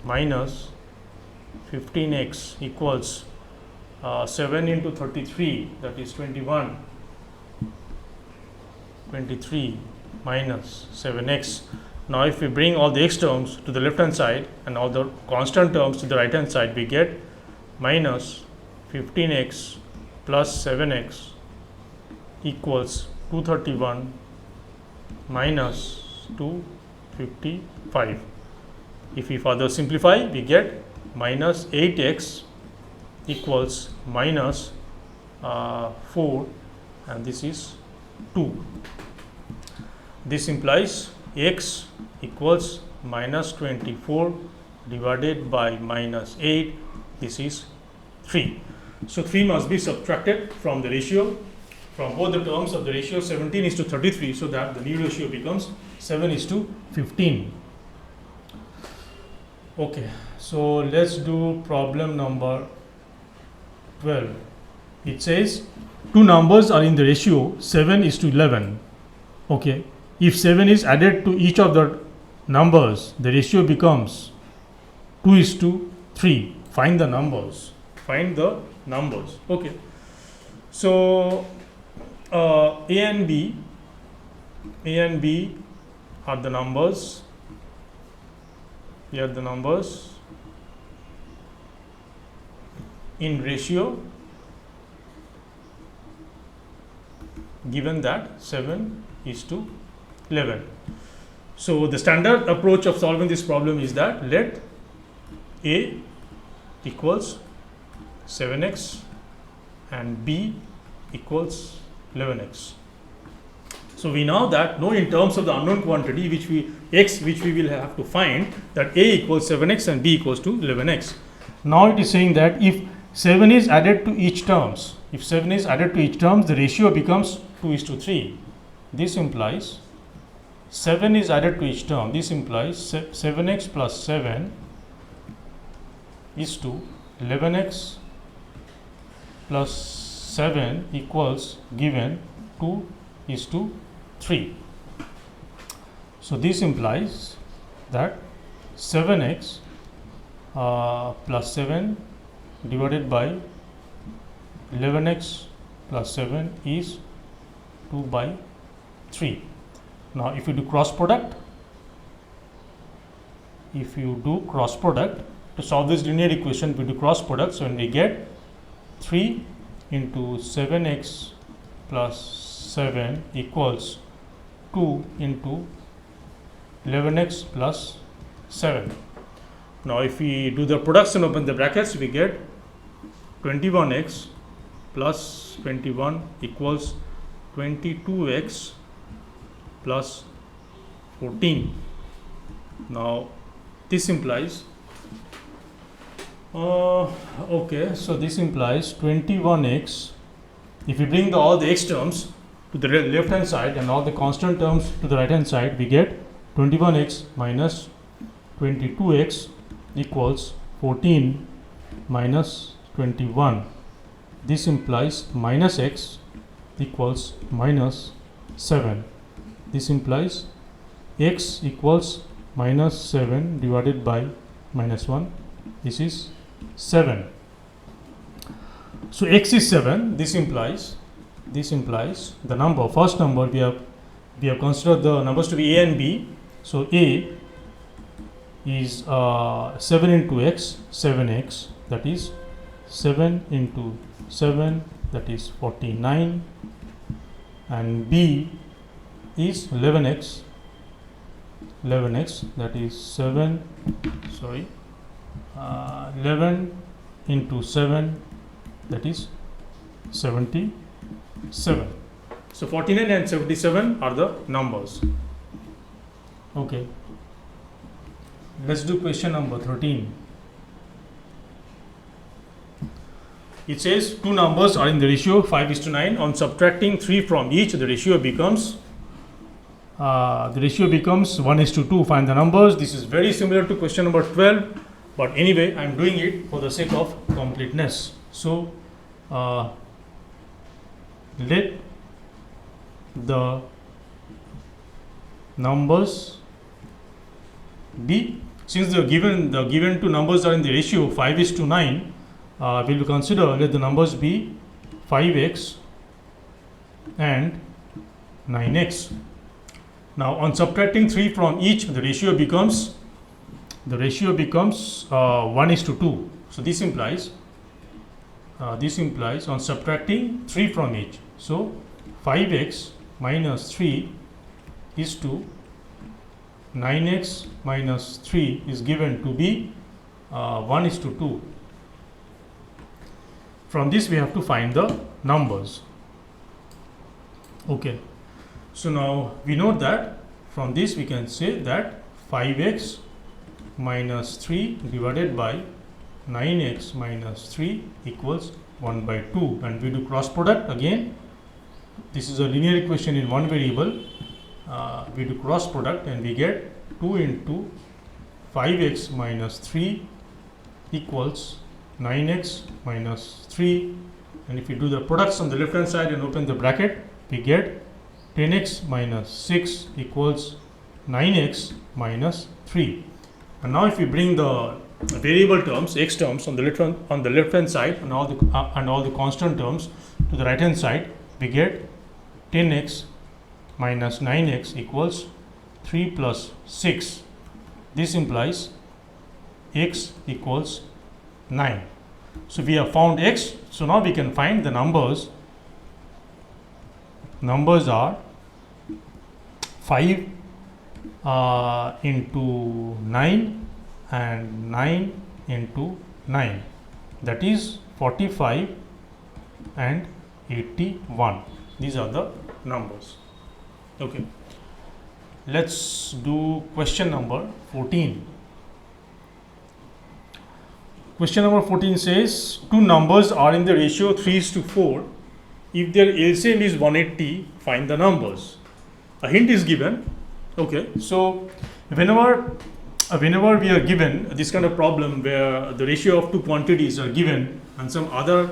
minus 15x equals 7 into 33, that is 21, 23 minus 7x. Now if we bring all the x terms to the left hand side and all the constant terms to the right hand side, we get minus 15x plus 7x equals 231 minus 255. If we further simplify, we get minus 8x equals minus 4, and this is 2. This implies x equals minus 24 divided by minus 8, this is 3. So 3 must be subtracted from the ratio, from both the terms of the ratio 17 is to 33, so that the new ratio becomes 7 is to 15. Okay, so let's do problem number 12. It says two numbers are in the ratio 7 is to 11. Okay, if 7 is added to each of the numbers, the ratio becomes 2 is to 3. Find the numbers. Find the numbers. Okay, so A and B are the numbers. Here are the numbers in ratio, given that 7 is to 11. So the standard approach of solving this problem is that let A equals 7x and B equals 11x. So we know in terms of the unknown quantity which we will have to find, that A equals 7x and B equals to 11x. Now it is saying that if 7 is added to each terms, the ratio becomes 2 is to 3. This implies 7 is added to each term. This implies 7x plus 7 is to 11x plus 7 equals given 2 is to 3. So this implies that 7x plus 7 divided by 11x plus 7 is 2 by 3. Now if you do cross product, to solve this linear equation, we do cross product. So when we get 3 into 7x plus 7 equals 2 into 11x plus 7. Now if we do the products and open the brackets, we get 21x plus 21 equals 22x plus 14. Now this implies so this implies 21x. If we bring all the x terms to the left hand side and all the constant terms to the right hand side, we get 21x minus 22x equals 14 minus 21. This implies minus x equals minus 7. This implies x equals minus 7 divided by minus 1. This is 7. So x is 7. This implies the number, first number we have considered the numbers to be A and B. So A is 7 into x, 7x, that is 7 into 7, that is 49, and B is 11x, that is 11 into 7, that is 77. So 49 and 77 are the numbers. Okay. Let's do question number 13. It says two numbers are in the ratio 5:9. On subtracting 3 from each, the ratio becomes 1:2. Find the numbers. This is very similar to question number 12, but anyway, I am doing it for the sake of completeness. So let the numbers be, since the given two numbers are in the ratio 5:9, we will consider, let the numbers be 5x and 9x. Now on subtracting 3 from each, the ratio becomes 1:2. So this implies on subtracting 3 from each, so 5x minus 3 is to 9x minus 3 is given to be 1:2. From this we have to find the numbers. Okay, so now we know that from this we can say that 5x minus 3 divided by 9x minus 3 equals 1/2, and we do cross product again. This is a linear equation in one variable. We do cross product and we get 2 into 5x minus 3 equals 9x minus 3, and if we do the products on the left hand side and open the bracket, we get 10x minus 6 equals 9x minus 3. And now if we bring the variable terms, x terms on the left hand side, and all the constant terms to the right hand side, we get 10x minus 9x equals 3 plus 6. This implies x equals 9. So we have found x. So now we can find the numbers. Numbers are 5 into 9 and 9 into 9, that is 45 and 81. These are the numbers. Okay, let's do question number 14. Question number 14 says two numbers are in the ratio 3:4. If their LCM is 180, find the numbers. A hint is given. Okay, so whenever we are given this kind of problem where the ratio of two quantities are given and some other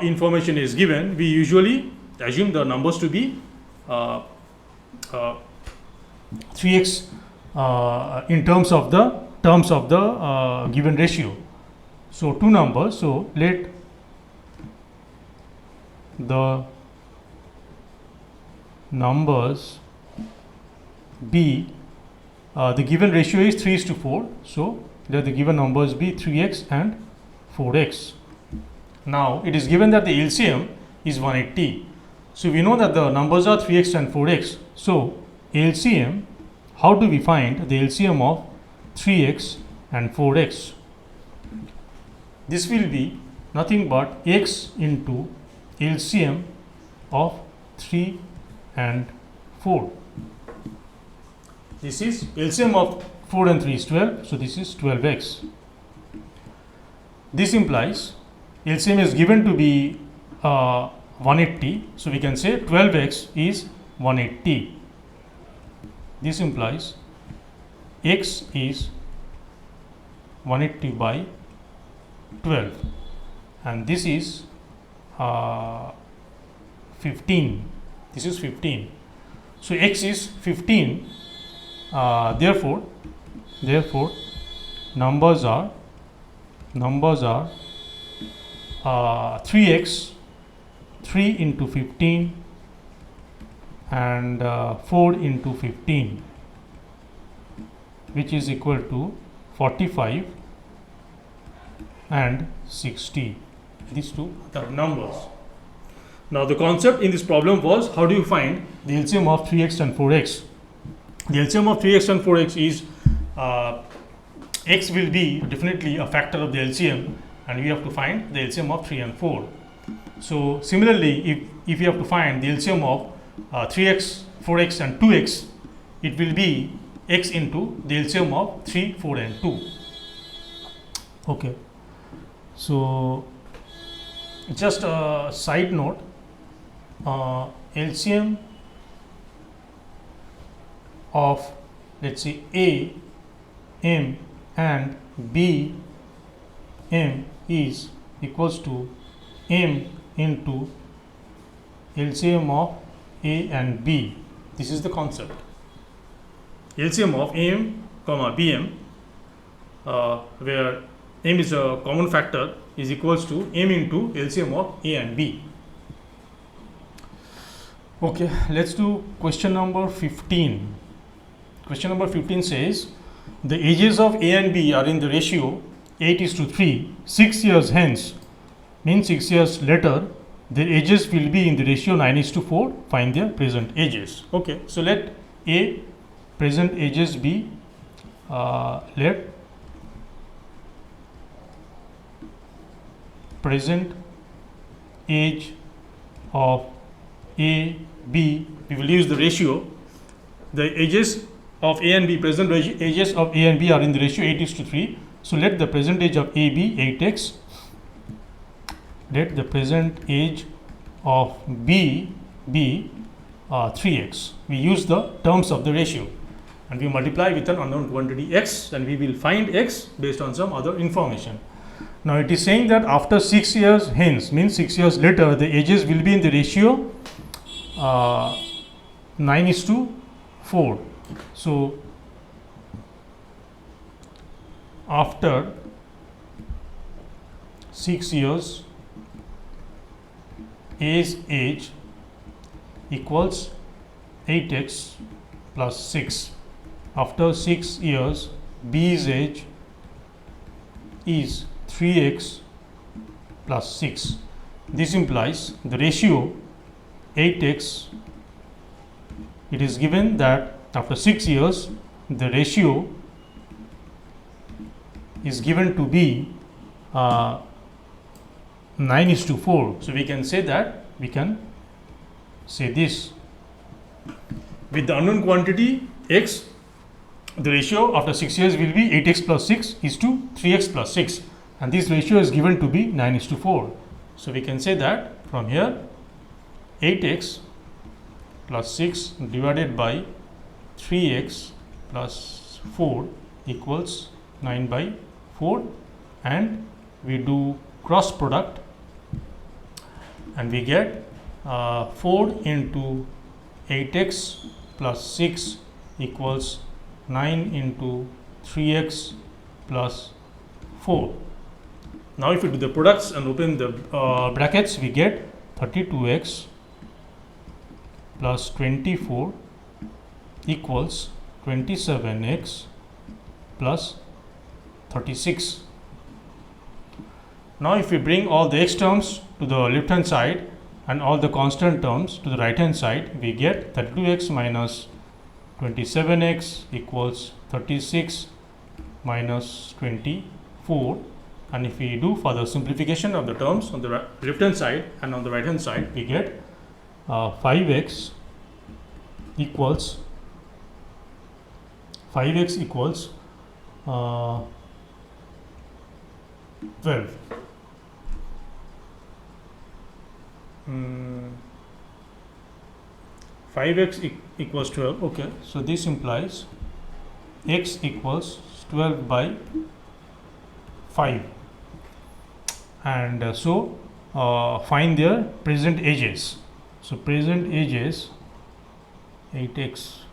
information is given, we usually assume the numbers to be 3x in terms of the given ratio. So two numbers, so let the numbers be, the given ratio is 3:4, so let the given numbers be 3x and 4x. Now it is given that the LCM is 180, so we know that the numbers are 3x and 4x. So LCM, how do we find the LCM of 3x and 4x? This will be nothing but x into LCM of 3 and 4. This is LCM of 4 and 3 is 12, so this is 12x. This implies LCM is given to be 180, so we can say 12x is 180. This implies x is 180 by 12, and this is 15. This is 15. So x is 15. Therefore numbers are 3x, 3 into 15 and 4 into 15, which is equal to 45 and 60. These two are numbers. Now the concept in this problem was, how do you find the LCM of 3x and 4x? The LCM of 3x and 4x is x will be definitely a factor of the LCM, and we have to find the LCM of 3 and 4. So similarly, if you have to find the LCM of 3x, 4x and 2x, it will be x into the LCM of 3, 4 and 2. Okay. So just a side note, LCM of, let's say, A, M and B, M is equals to M into LCM of A and B. This is the concept. LCM of AM comma BM, where M is a common factor, is equals to M into LCM of A and B. Okay, let's do question number 15. Question number 15 says, the ages of A and B are in the ratio 8:3. 6 years hence, means 6 years later, their ages will be in the ratio 9:4. Find their present ages. Okay, so let A present ages be, let present age of A, B, we will use the ratio. The ages of A and B, present ages of A and B are in the ratio 8:3. So let the present age of A be 8x. Let the present age of B be 3x. We use the terms of the ratio and we multiply with an unknown quantity x, and we will find x based on some other information. Now it is saying that after 6 years hence, means 6 years later, the ages will be in the ratio 9:4. So after 6 years, A's age equals 8x plus 6. After 6 years, B's age is 3x plus 6. This implies the ratio 8x. It is given that after 6 years, the ratio is given to be 9:4. So we can say that, we can say this. With the unknown quantity x, the ratio after 6 years will be 8x plus 6 is to 3x plus 6, and this ratio is given to be 9:4. So we can say that from here 8x plus 6 divided by 3x plus 4 equals 9/4, and we do cross product and we get 4 into 8x plus 6 equals 9 into 3x plus 4. Now if we do the products and open the brackets, we get 32x plus 24 equals 27x plus 36. Now if we bring all the x terms to the left hand side and all the constant terms to the right hand side, we get 32x minus 27x equals 36 minus 24. And if we do further simplification of the terms on the left hand side and on the right hand side, we get 5x equals 12. 5x equals 12. Okay, so this implies x equals 12 by 5, and so find their present ages. So present ages 8x.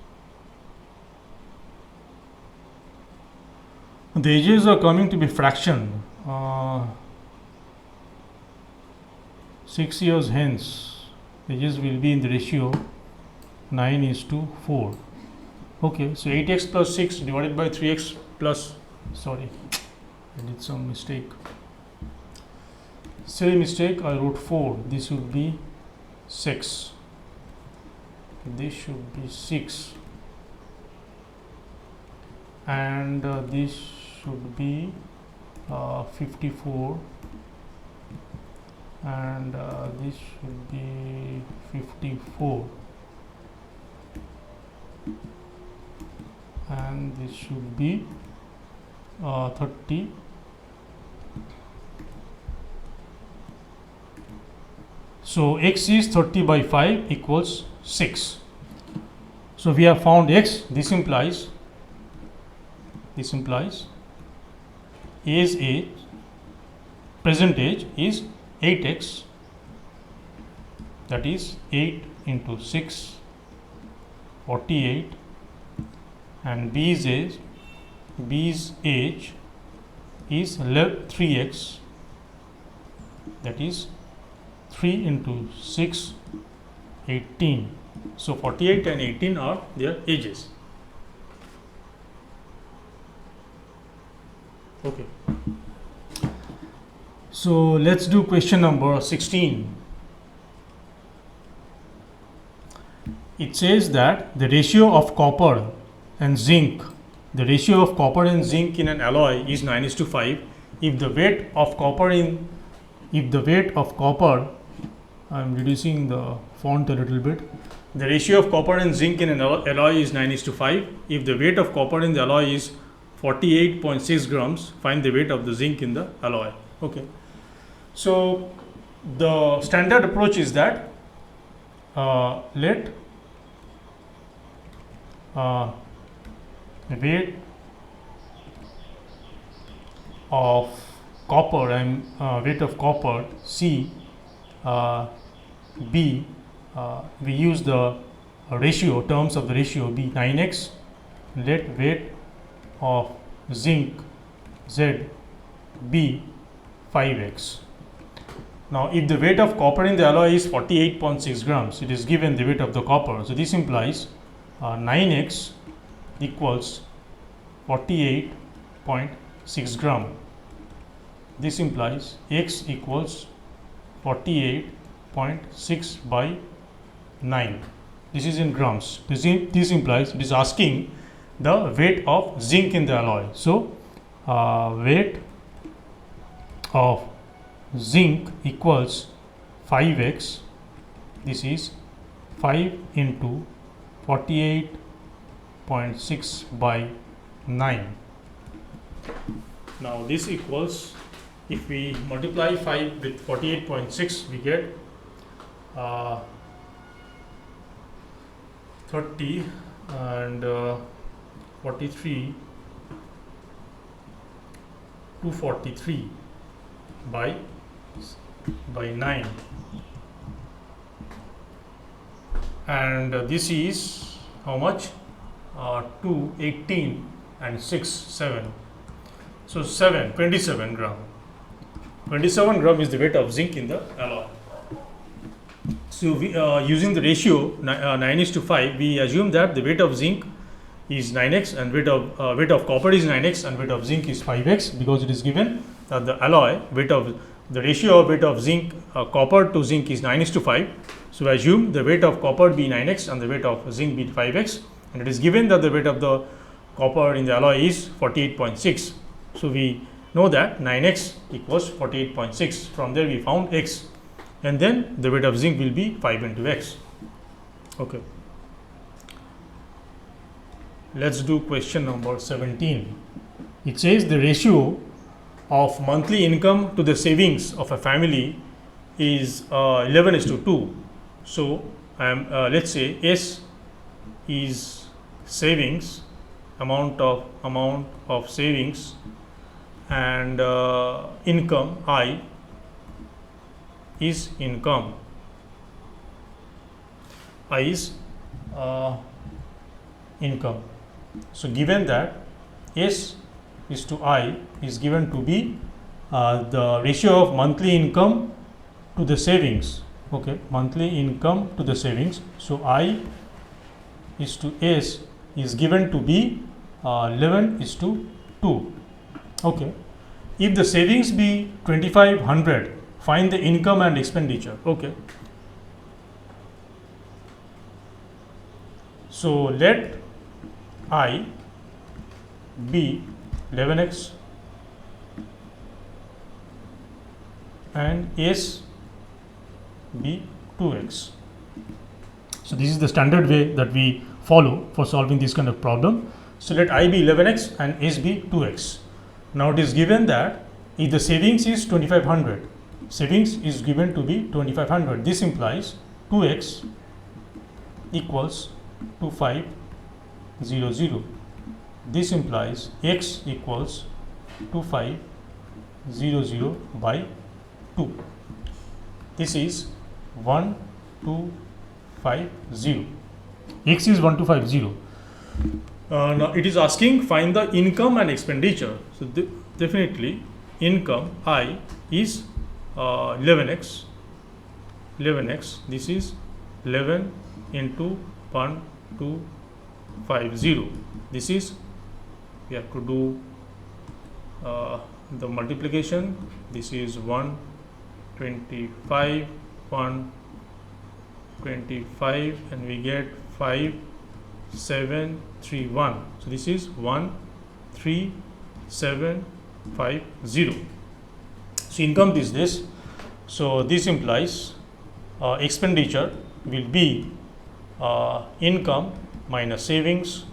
The ages are coming to be fraction. 6 years hence, ages will be in the ratio 9:4. Okay, so 8x plus 6 divided by 3x plus, sorry, I did some mistake. Silly mistake, I wrote 4. This would be 6. This should be 6. And this should be 54. and this should be 54, and this should be 30. So x is 30 by 5 equals 6. So we have found x. This implies A's age, present age, is 8x, that is 8 into 6, 48, and B's age is 3x, that is 3 into 6, 18. So 48 and 18 are their ages. Okay. So let's do question number 16. It says that the ratio of copper and zinc, in an alloy is 9:5. If the weight of copper, I'm reducing the font a little bit. The ratio of copper and zinc in an alloy is 9:5. If the weight of copper in the alloy is 48.6 grams, find the weight of the zinc in the alloy. Okay. So the standard approach is that let the weight of copper and weight of copper C B, we use the terms of the ratio be 9x. Let weight of zinc Z be 5x. Now if the weight of copper in the alloy is 48.6 grams, it is given the weight of the copper. So this implies 9x equals 48.6 gram. This implies x equals 48.6 by 9. This is in grams. This implies it is asking the weight of zinc in the alloy. So weight of zinc equals 5x. This is 5 into 48.6 by 9. Now this equals, if we multiply 5 with 48.6, we get 30 and 43 243 by 9, and this is how much? 2, 18 and 6, 7. So 27 gram. 27 gram is the weight of zinc in the alloy. So we, using the ratio 9:5, we assume that the weight of zinc is 9x and weight of copper is 9x and weight of zinc is 5x, because it is given that the alloy the ratio of weight of zinc copper to zinc is 9:5. So I assume the weight of copper be 9x and the weight of zinc be 5x, and it is given that the weight of the copper in the alloy is 48.6. So we know that 9x equals 48.6. From there we found x, and then the weight of zinc will be 5 into x. Okay. Let's do question number 17. It says the ratio of monthly income to the savings of a family is 11:2. So let's say S is savings, amount of savings, and income I is income. I is income. So given that S is to I is given to be the ratio of monthly income to the savings. Okay, monthly income to the savings. So I is to S is given to be 11:2. Okay, if the savings be 2500, find the income and expenditure. Okay, so let I be 11x and S be 2x. So this is the standard way that we follow for solving this kind of problem. So let I be 11x and s be 2x. Now it is given that if the savings is 2500, savings is given to be 2500. This implies 2x equals 2500. This implies x equals 2500 by 2. This is 1250. X is 1250. Now it is asking find the income and expenditure. So definitely income I is 11x. This is 11 into 1250. This is, we have to do the multiplication. This is 125, 125, and we get 5731. So this is 13750. So income is this. So this implies expenditure will be income minus savings.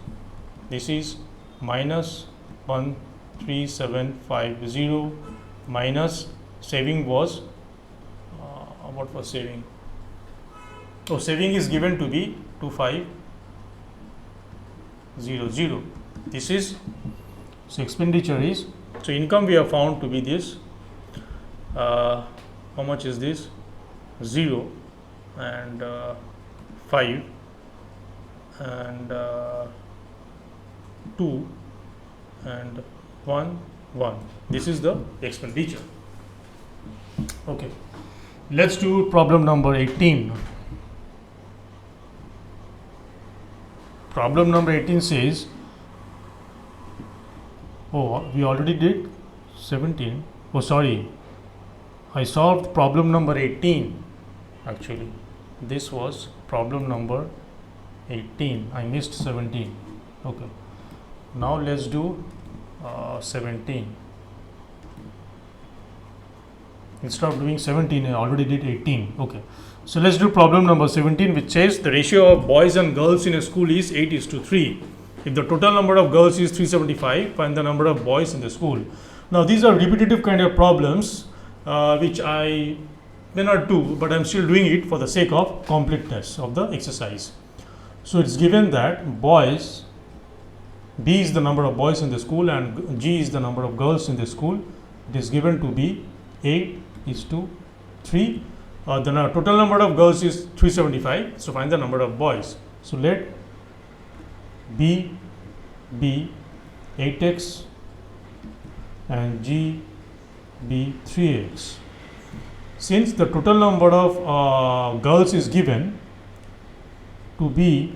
This is minus 13750 minus saving was what was saving? Oh, saving is given to be 2500. This is, so expenditure is, so income we have found to be this. How much is this? 0 and 5 and 2 and 1. This is the expenditure. Okay, let's do problem number 18. Problem number 18 says, oh, we already did 17. Oh, sorry, I solved problem number 18. Actually, this was problem number 18. I missed 17. Okay, now let's do 17. Instead of doing 17, I already did 18. Okay, so let's do problem number 17, which says the ratio of boys and girls in a school is 8:3. If the total number of girls is 375, find the number of boys in the school. Now these are repetitive kind of problems which I may not do, but I'm still doing it for the sake of completeness of the exercise. So it's given that boys, B is the number of boys in the school and G is the number of girls in the school. It is given to be 8:3. The total number of girls is 375. So find the number of boys. So let B be 8x and G be 3x. Since the total number of girls is given to be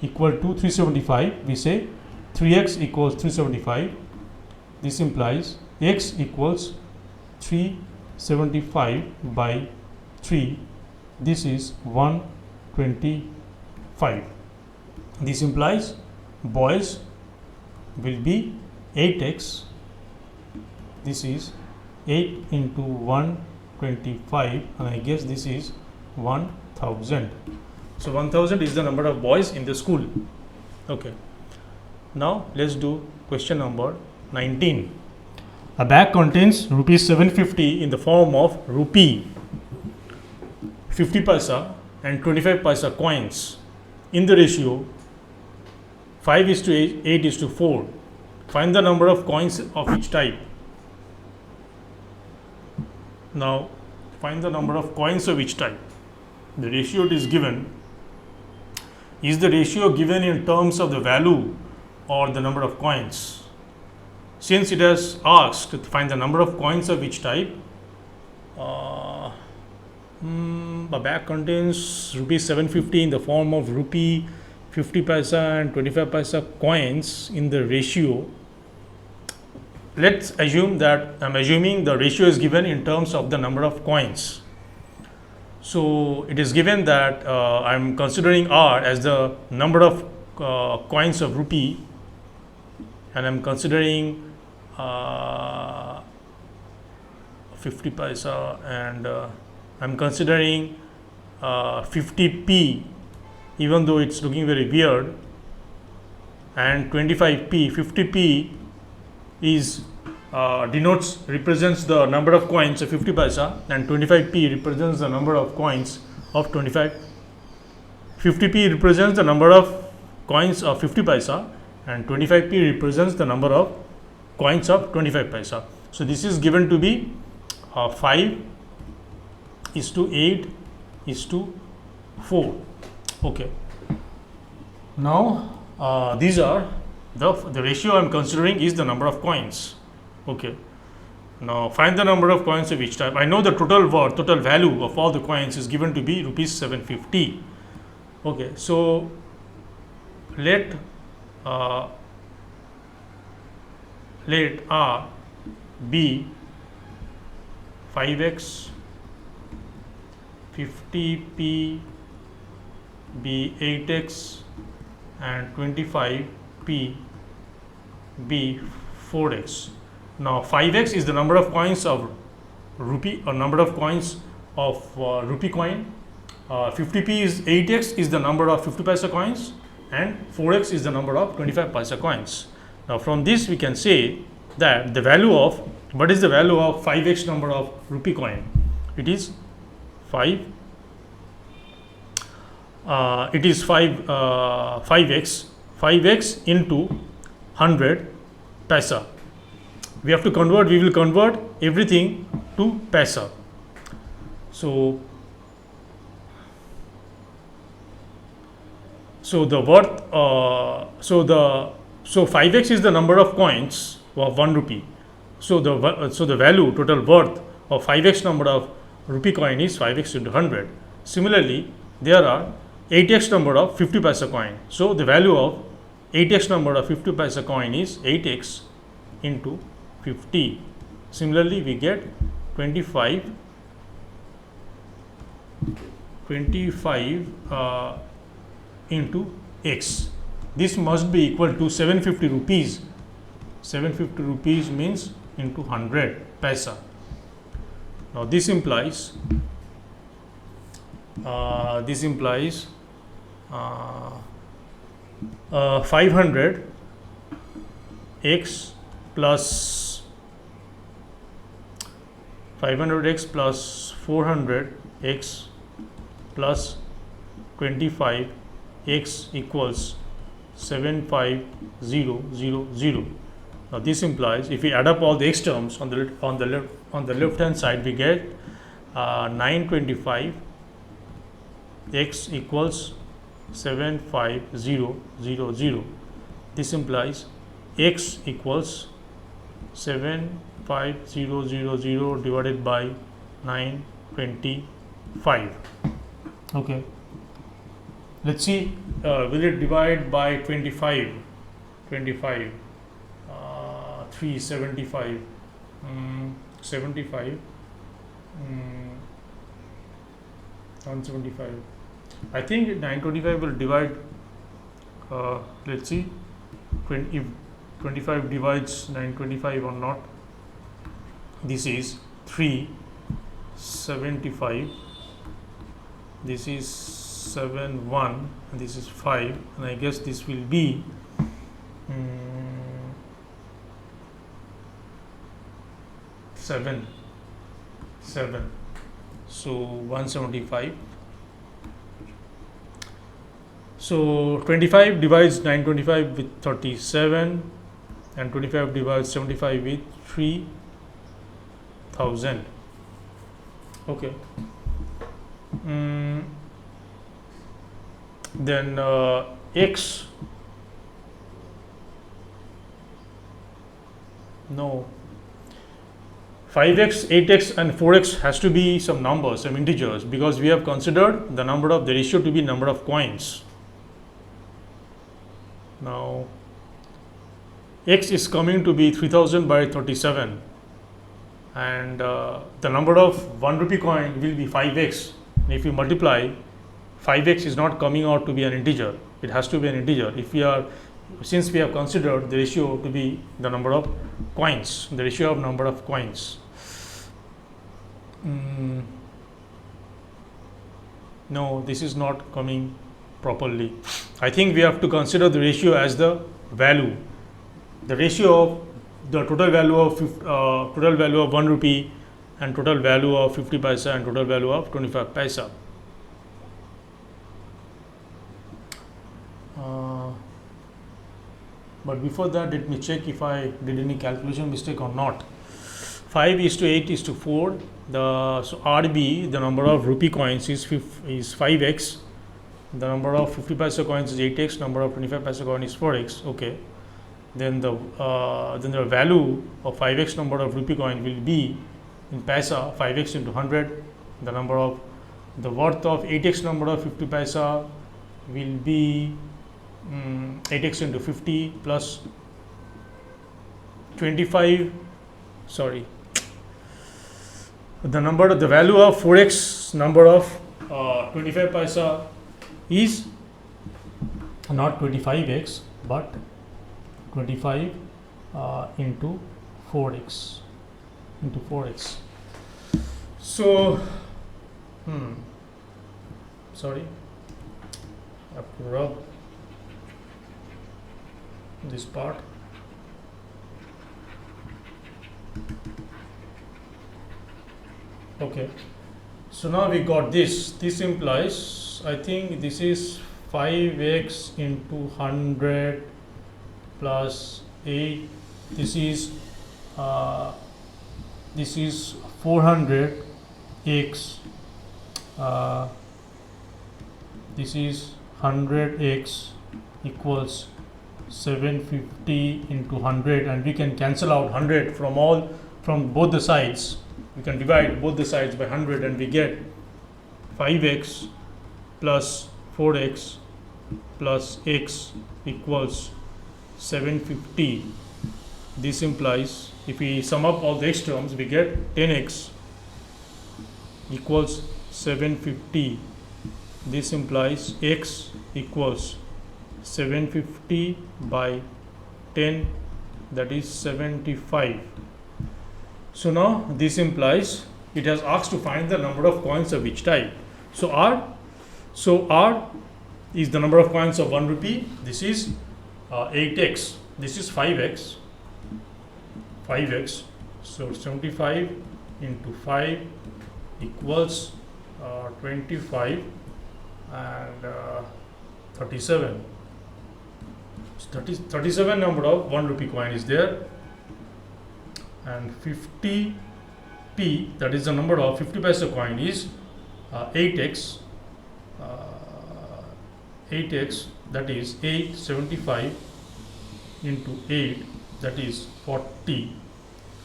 equal to 375, we say 3x equals 375. This implies x equals 375 by 3. This is 125. This implies boys will be 8x. This is 8 into 125, and I guess this is 1000. So 1000 is the number of boys in the school. Okay. Now let's do question number 19. A bag contains rupees 750 in the form of rupee 50 paisa and 25 paisa coins in the ratio 5:8:4. Find the number of coins of each type. Now find the number of coins of each type. The ratio it is given. Is the ratio given in terms of the value or the number of coins? Since it has asked to find the number of coins of each type, a bag contains rupees 750 in the form of rupee 50 paisa and 25 paisa coins in the ratio. Let's assume that I'm assuming the ratio is given in terms of the number of coins. So it is given that I'm considering R as the number of coins of rupee, and I'm considering 50 paisa, and I'm considering 50p, even though it's looking very weird, and 25p. 50p is represents the number of coins of 50 paisa, and 25p represents the number of coins of 25. 50p represents the number of coins of 50 paisa, and 25p represents the number of coins of 25 paisa. So this is given to be 5:8:4. Okay. Now these are the ratio I am considering is the number of coins. Okay. Now find the number of coins of each type. I know the total value of all the coins is given to be rupees 750. Okay. So let R be 5x, 50p be 8x, and 25p be 4x. Now 5x is the number of coins of rupee, or number of coins of rupee coin. 50p is 8x is the number of 50 paisa coins, and 4x is the number of 25 paisa coins. Now from this we can say that the value of, what is the value of 5x number of rupee coin? It is 5. It is 5x into 100 paisa. We have to convert. We will convert everything to paisa. So the worth. So 5x is the number of coins of 1 rupee. So the value, total worth of 5x number of rupee coin is 5x into 100. Similarly, there are 8x number of 50 paisa coin. So the value of 8x number of 50 paisa coin is 8x into 50. Similarly, we get 25 into x. This must be equal to 750 rupees. 750 rupees means into 100 paisa. Now this implies 500 x plus 500x plus 400x plus 25x equals 75000. Now this implies, if we add up all the x terms on the left hand side, we get 925 x equals 75000. This implies x equals 75000 divided by 925. Okay. Let's see, will it divide by 25? 375, 75, 175. I think 925 will divide, let's see, if 25 divides 925 or not. This is 375, this is 71, and this is 5, and I guess this will be 7. So 175. So 25 divides 925 with 37, and 25 divides 75 with 3000. Okay. Then x, no, 5x, 8x and 4x has to be some numbers, some integers, because we have considered the number of the ratio to be number of coins. Now x is coming to be 3000 by 37, and the number of 1 rupee coin will be 5x. If you multiply, 5x is not coming out to be an integer, it has to be an integer. If we are, since we have considered the ratio to be the number of coins, the ratio of number of coins. No, this is not coming properly. I think we have to consider the ratio as the value. The ratio of the total value of 1 rupee and total value of 50 paisa and total value of 25 paisa. But before that, let me check if I did any calculation mistake or not. 5:8:4. So RB, the number of rupee coins is 5x. The number of 50 paisa coins is 8x. Number of 25 paisa coin is 4x. Okay. Then the value of 5x number of rupee coin will be in paisa 5x into 100. The worth of 8x number of 50 paisa will be 8x into 50 plus 25. Sorry, the value of 4x number of 25 paisa is not 25x but 25 into 4x into 4x. So sorry, I have to rub this part. Okay, so now we got this. This implies, I think this is 5x into 100 plus 8. This is 400x. This is 100x equals 750 into 100, and we can cancel out 100 from both the sides. We can divide both the sides by 100 and we get 5x plus 4x plus x equals 750. This implies, if we sum up all the x terms, we get 10x equals 750. This implies x equals 750 by 10, that is 75. So now this implies it has asked to find the number of coins of each type. So R is the number of coins of 1 rupee. This is 8x. This is 5x. So 75 into 5 equals 25 and 37. 37 number of 1 rupee coin is there, and 50p, that is the number of 50 paisa coin, is 8x. 8x, that is 875 into 8, that is 40,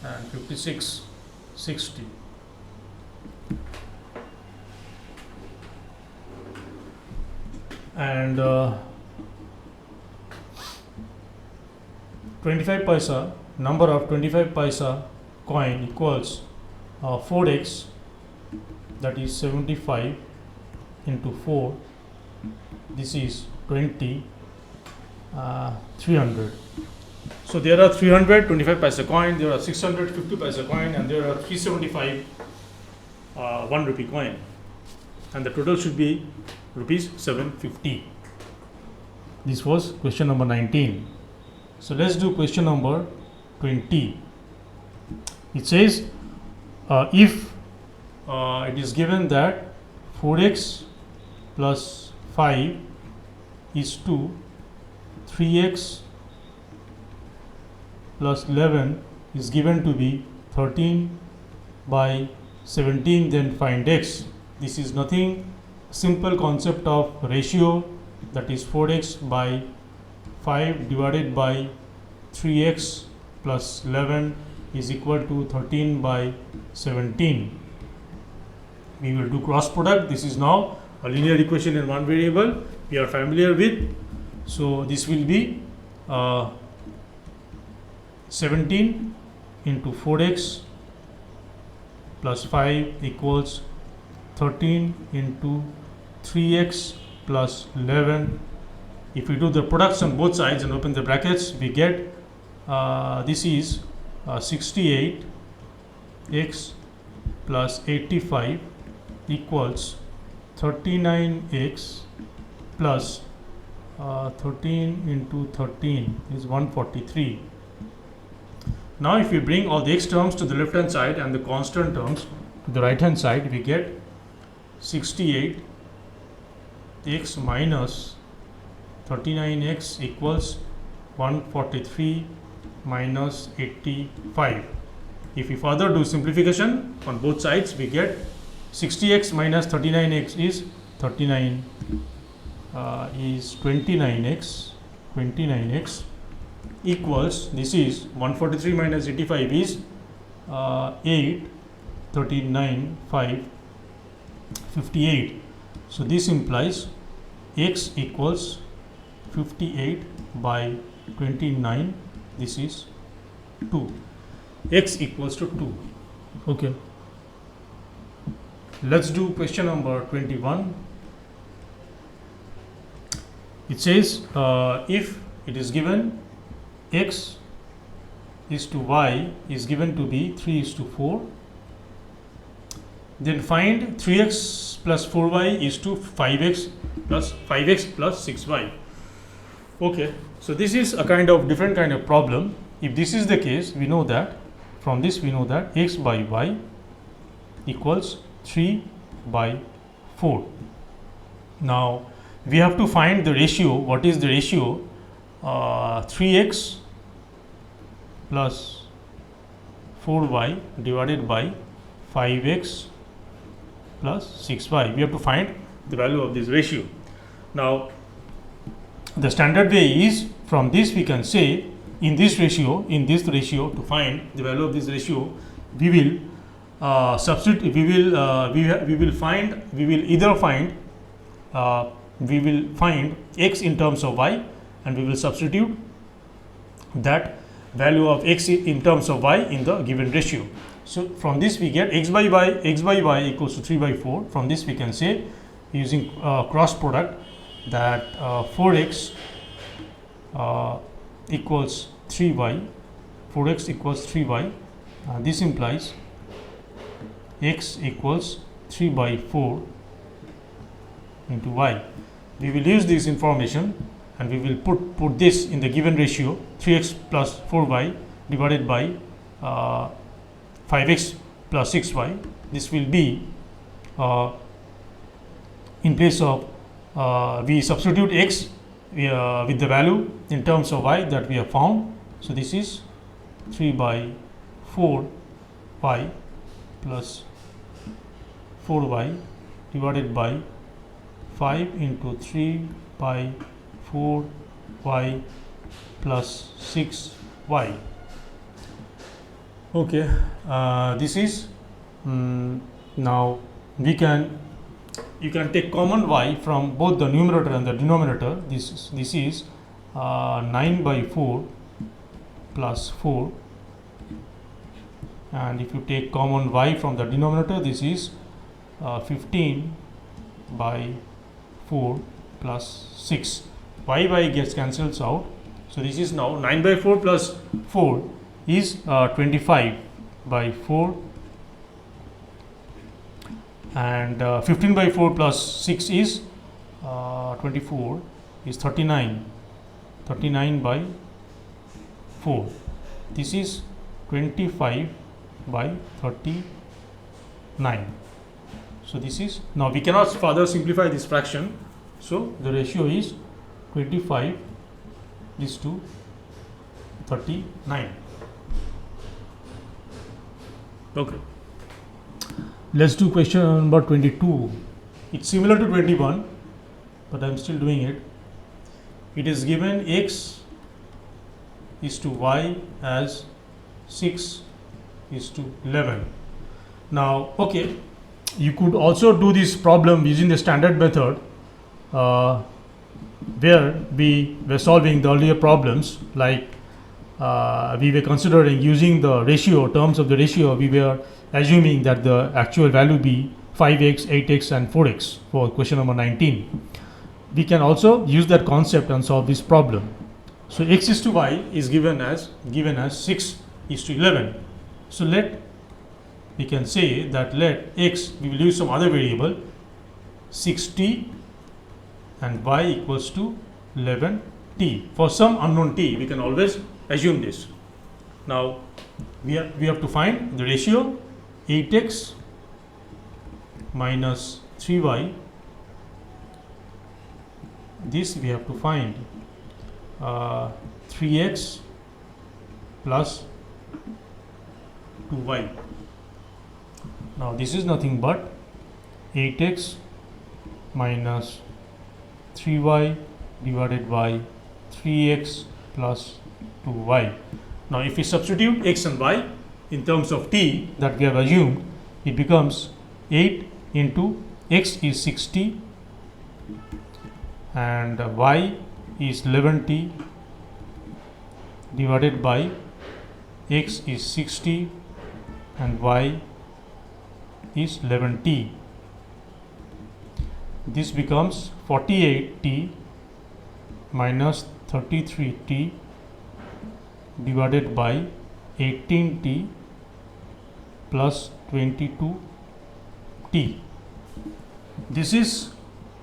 and 56 60. And 25 paisa, number of 25 paisa coin equals 4x, that is 75 into 4, this is 20, 300. So there are 300 25 paisa coin, there are 650 paisa coin, and there are 375 1 rupee coin, and the total should be rupees 750. This was question number 19. So let's do question number 20. It says if it is given that 4x plus 5 is to 3x plus 11 is given to be 13 by 17, then find x. This is nothing, simple concept of ratio, that is 4x by 5 divided by 3x plus 11 is equal to 13 by 17. We will do cross product. This is now a linear equation in one variable we are familiar with. So this will be 17 into 4x plus 5 equals 13 into 3x plus 11. If we do the products on both sides and open the brackets, we get this is 68x plus 85 equals 39x plus 13 into 13 is 143. Now if we bring all the x terms to the left hand side and the constant terms to the right hand side, we get 68 x minus 39x equals 143 minus 85. If we further do simplification on both sides, we get 60x minus 39x is 39 is 29x equals, this is 143 minus 85 is 8, 39, 5, 58. So this implies x equals 58 by 29, this is 2. X equals to 2. Okay. Let's do question number 21. It says if it is given x is to y is given to be 3:4, then find 3x plus 4y is to 5x plus 6y. Okay, so this is a different kind of problem. If this is the case, we know that from this we know that x by y equals 3 by 4. Now we have to find the ratio. What is the ratio? 3x plus 4y divided by 5x plus 6y. We have to find the value of this ratio. Now the standard way is, from this we can say, in this ratio to find the value of this ratio, we will substitute, we will find x in terms of y, and we will substitute that value of x in terms of y in the given ratio. So from this we get x by y equals to 3 by 4. From this we can say, using cross product, that 4x equals 3y. 4x equals 3y. This implies x equals 3 by 4 into y. We will use this information and we will put this in the given ratio, 3x plus 4y divided by 5x plus 6y. This will be in place of we substitute x with the value in terms of y that we have found. So this is 3 by 4 y plus 4y divided by 5 into 3 by 4y plus 6y. Okay, this is now you can take common y from both the numerator and the denominator. This is 9 by 4 plus 4, and if you take common y from the denominator, this is 15 by 4 plus 6. Y gets cancels out. So this is now 9 by 4 plus 4 is 25 by 4, and 15 by 4 plus 6 is 24 is 39 by 4. This is 25 by 39. So this is, now we cannot further simplify this fraction, so the ratio is 25 is to 39. Okay, let's do question number 22. It's similar to 21, but I'm still doing it. It is given x is to y as 6 is to 11. Now, okay, you could also do this problem using the standard method, where we were solving the earlier problems, like we were considering using the ratio, terms of the ratio, we were assuming that the actual value be 5x, 8x and 4x for question number 19. We can also use that concept and solve this problem. So x is to y is given as 6 is to 11. So we can say that let x, we will use some other variable, 6t and y equals to 11t. For some unknown t, we can always assume this. Now we have to find the ratio 8x minus 3y. This we have to find 3x plus 2y. Now this is nothing but 8x minus 3y divided by 3x plus 2y. Now if we substitute x and y in terms of t that we have assumed, it becomes 8 into x is 60 and y is 11t divided by x is 60 and y is 11t. This becomes 48t minus 33t divided by 18t plus 22t. This is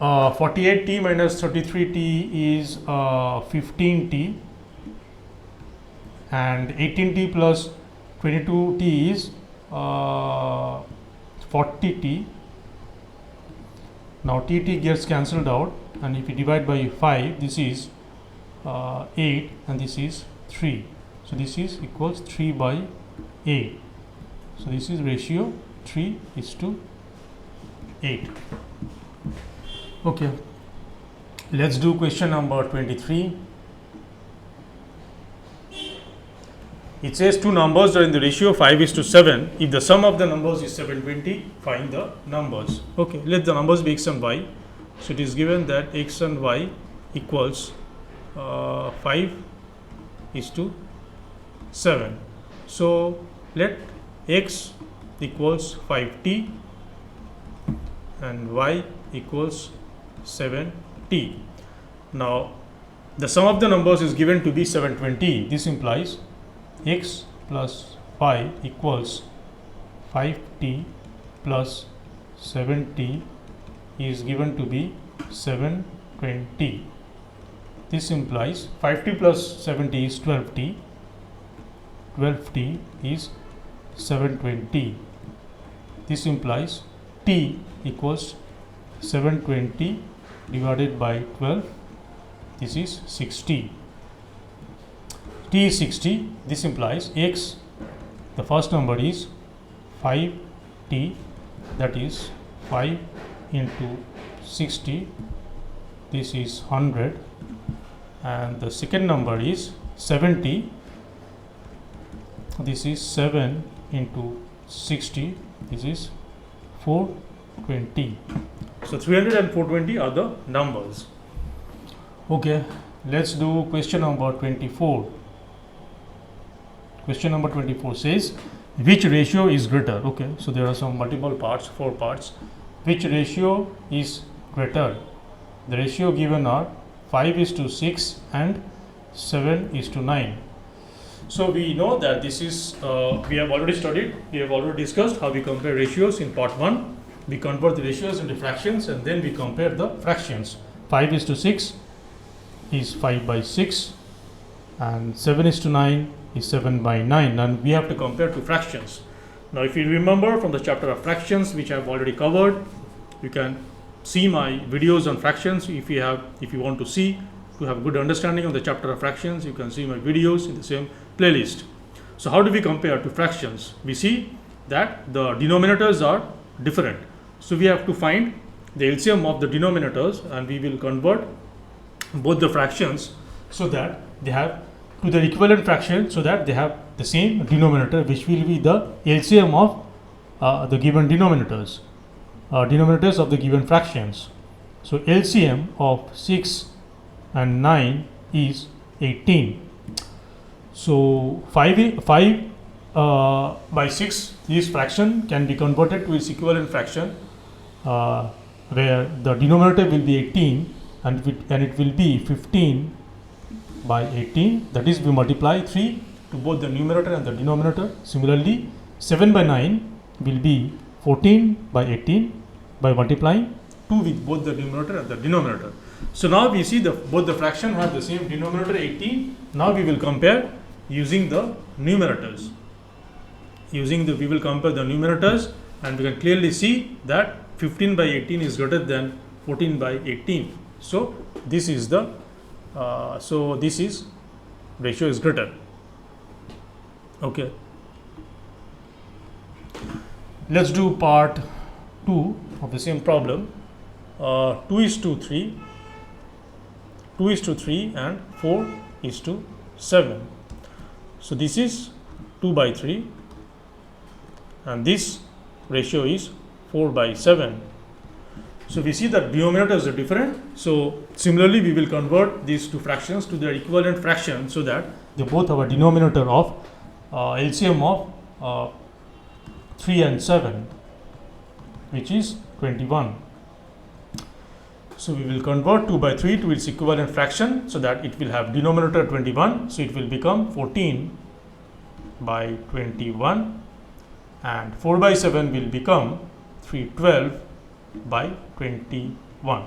48t minus 33t is 15t and 18t plus 22t is 40t. Now tt gets cancelled out, and if you divide by 5, this is 8 and this is 3. So this is equals 3 by 8. So this is ratio 3:8. Okay, let's do question number 23. It says two numbers are in the ratio 5:7. If the sum of the numbers is 720, find the numbers. Okay, let the numbers be x and y. So it is given that x and y equals 5:7. So let x equals 5t and y equals 7t. Now the sum of the numbers is given to be 720. This implies x plus 5 equals 5t plus 7t is given to be 720. This implies 5t plus 7t is 12t. 12t is 720. This implies t equals 720 divided by 12. This is 60. T is 60. This implies x, the first number is 5t, that is 5 into 60. This is 100, and the second number is 70. This is 7 into 60. This is 420. So 300 and 420 are the numbers. Okay, let's do question number 24. Question number 24 says, which ratio is greater? Okay, so there are some multiple parts, 4 parts. Which ratio is greater? The ratio given are 5:6 and 7:9. So we know that this is, we have already studied, we have already discussed how we compare ratios in part 1. We convert the ratios into fractions and then we compare the fractions. 5:6 is 5/6 and 7:9 is 7/9, and we have to compare two fractions. Now if you remember from the chapter of fractions, which I have already covered, you can see my videos on fractions. If you want to have good understanding of the chapter of fractions, you can see my videos in the same playlist. So how do we compare two fractions? We see that the denominators are different. So we have to find the LCM of the denominators, and we will convert both the fractions so that they have to the equivalent fraction, so that they have the same denominator, which will be the LCM of the given denominators of the given fractions. So LCM of 6 and 9 is 18. So 5/6, this fraction can be converted to its equivalent fraction, where the denominator will be 18 and it will be 15/18. That is, we multiply 3 to both the numerator and the denominator. Similarly, 7/9 will be 14/18 by multiplying 2 with both the numerator and the denominator. So now we see both the fraction have the same denominator 18. Now we will compare using the numerators. We will compare the numerators, and we can clearly see that 15 by 18 is greater than 14 by 18. So this is the ratio is greater. Okay. Let's do part 2 of the same problem. 2:3, 2:3 and 4:7. So this is 2 by 3 and this ratio is 4 by 7. So we see that denominators are different. So similarly we will convert these two fractions to their equivalent fraction so that they both have a denominator of LCM of 3 and 7, which is 21. So we will convert 2 by 3 to its equivalent fraction so that it will have denominator 21. So it will become 14 by 21 and 4 by 7 will become 312 by 21.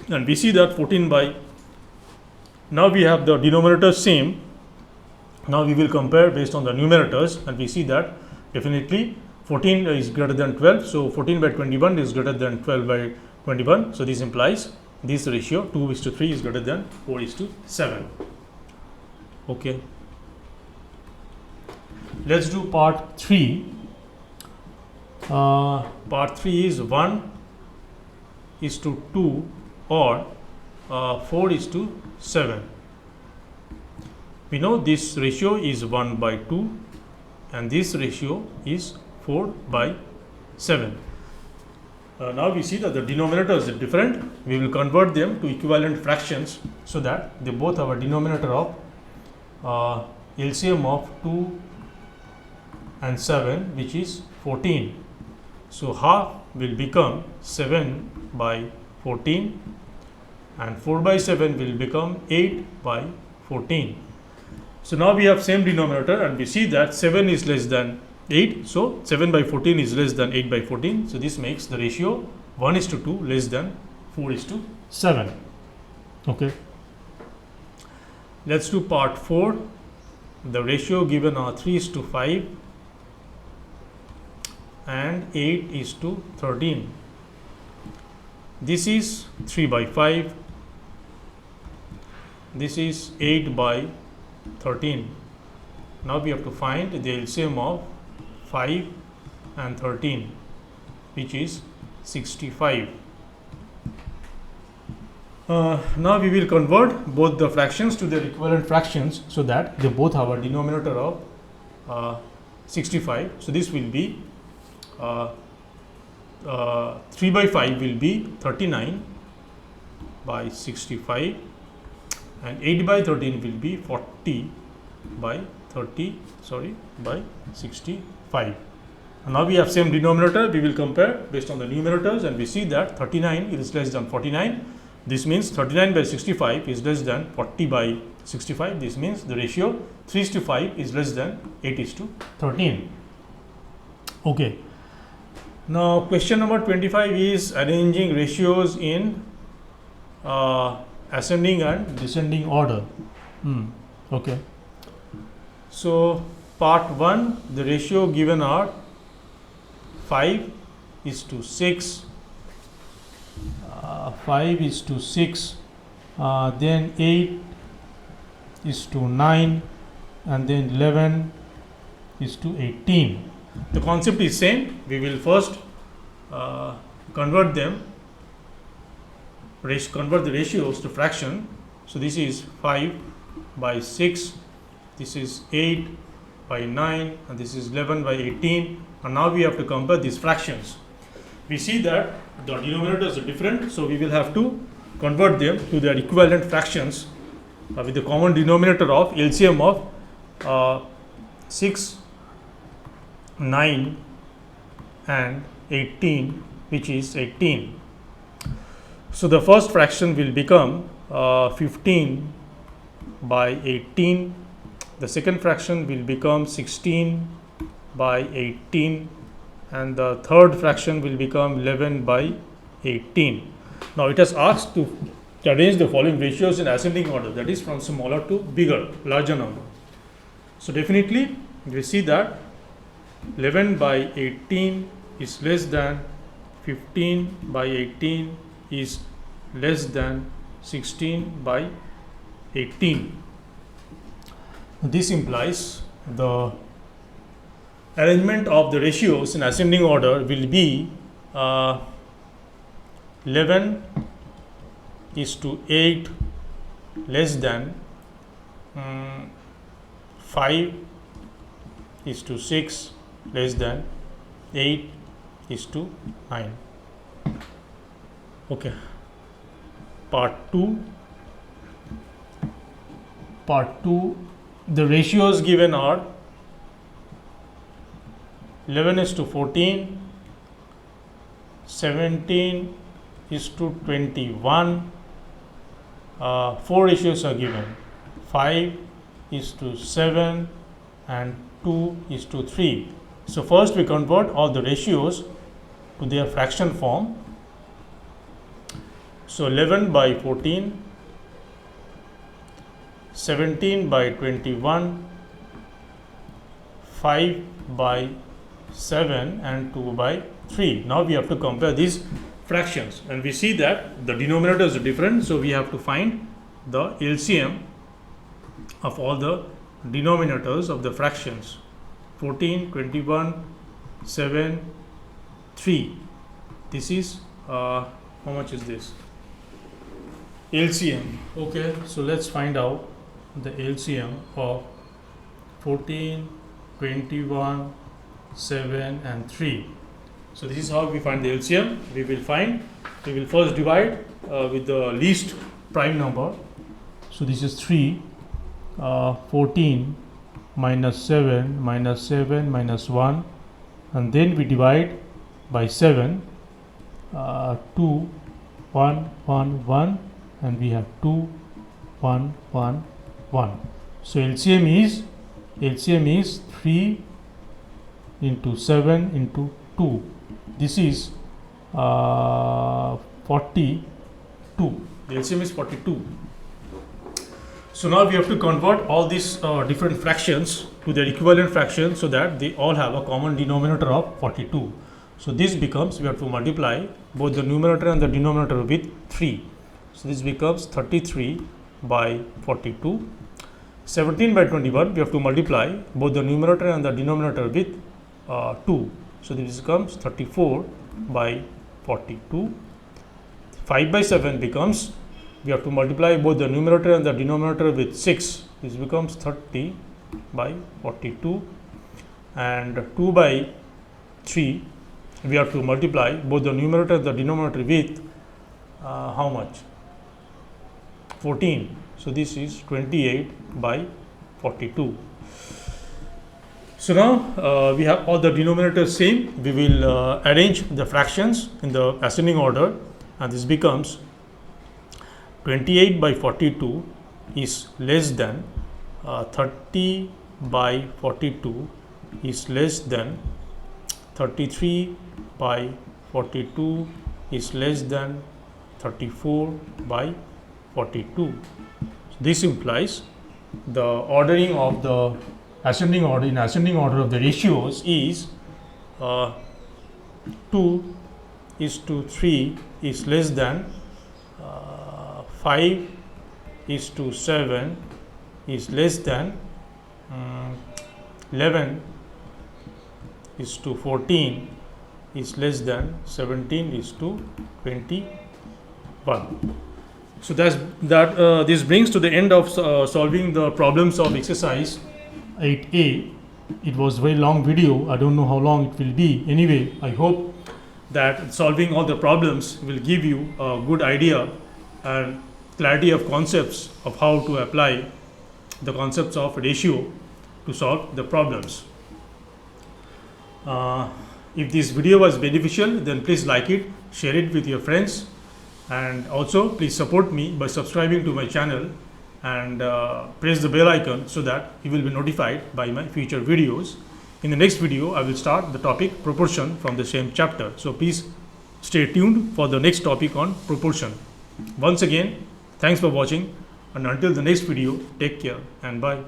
And we see that 14 by, now we have the denominators same. Now we will compare based on the numerators, and we see that definitely 14 is greater than 12. So 14 by 21 is greater than 12 by 21. So this implies this ratio 2:3 is greater than 4:7. Okay. Let's do part 3. Part 3 is 1:2 or 4:7. We know this ratio is 1 by 2 and this ratio is 4 by 7. Now we see that the denominators are different. We will convert them to equivalent fractions so that they both have a denominator of LCM of 2 and 7, which is 14. So half will become 7 by 14 and 4 by 7 will become 8 by 14. So now we have same denominator and we see that 7 is less than 8. So 7 by 14 is less than 8 by 14. So this makes the ratio 1:2 less than 4:7. Okay. Let's do part 4. The ratio given are 3:5 and 8:13. This is 3 by 5. This is 8 by 13. Now we have to find the LCM of 5 and 13, which is 65. Now we will convert both the fractions to their equivalent fractions so that they both have a denominator of 65. So this will be 3 by 5 will be 39 by 65 and 8 by 13 will be 40 by 65. And now we have same denominator. We will compare based on the numerators and we see that 39 is less than 49. This means 39 by 65 is less than 40 by 65. This means the ratio 3:5 is less than 8:13. Okay. Now question number 25 is arranging ratios in ascending and descending order. Okay. So part 1, the ratio given are 5:6, 5:6, then 8:9, and then 11:18. The concept is same. We will first convert the ratios to fraction. So this is 5 by 6, this is 8 by 9, and this is 11 by 18. And now we have to compare these fractions. We see that the denominators are different, so we will have to convert them to their equivalent fractions with the common denominator of LCM of 6, 9 and 18, which is 18. So the first fraction will become 15 by 18. The second fraction will become 16 by 18, and the third fraction will become 11 by 18. Now it has asked to arrange the following ratios in ascending order, that is from smaller to bigger, larger number. So definitely we see that 11 by 18 is less than 15 by 18 is less than 16 by 18. This implies the arrangement of the ratios in ascending order will be 11 is to 8 less than 5 is to 6 less than 8 is to 9. Okay. Part 2, the ratios given are 11 is to 14, 17 is to 21, 4 ratios are given, 5 is to 7 and 2 is to 3. So first we convert all the ratios to their fraction form. So 11 by 14, 17 by 21, 5 by 7 and 2 by 3. Now we have to compare these fractions and we see that the denominators are different, so we have to find the LCM of all the denominators of the fractions. 14, 21, 7, 3. This is how much is this? LCM. Okay, so let's find out the LCM of 14, 21, 7 and 3. So this is how we find the LCM. We will first divide with the least prime number. So this is 3, 14 minus 7 minus 1, and then we divide by 7, 2, 1, 1, 1, and we have 2, 1, 1, 1. So LCM is 3 into 7 into 2. This is 42. The LCM is 42. So now we have to convert all these different fractions to their equivalent fractions so that they all have a common denominator of 42. So this becomes, we have to multiply both the numerator and the denominator with 3. So this becomes 33 by 42. 17 by 21, we have to multiply both the numerator and the denominator with 2. So this becomes 34 by 42. 5 by 7 becomes, we have to multiply both the numerator and the denominator with 6. This becomes 30 by 42. And 2 by 3, we have to multiply both the numerator and the denominator with how much? 14. So this is 28 by 42. So now we have all the denominators same. We will arrange the fractions in the ascending order, and this becomes 28 by 42 is less than 30 by 42 is less than 33 by 42 is less than 34 by 42. So this implies the ordering of the ascending order of the ratios is 2 is to 3 is less than 5 is to 7 is less than 11 is to 14 is less than 17 is to 21. So this brings to the end of solving the problems of exercise 8A. It was a very long video. I don't know how long it will be. Anyway, I hope that solving all the problems will give you a good idea and clarity of concepts of how to apply the concepts of ratio to solve the problems. If this video was beneficial, then please like it, share it with your friends, and also please support me by subscribing to my channel and press the bell icon so that you will be notified by my future videos. In the next video, I will start the topic proportion from the same chapter. So please stay tuned for the next topic on proportion. Once again, thanks for watching, and until the next video, take care and bye.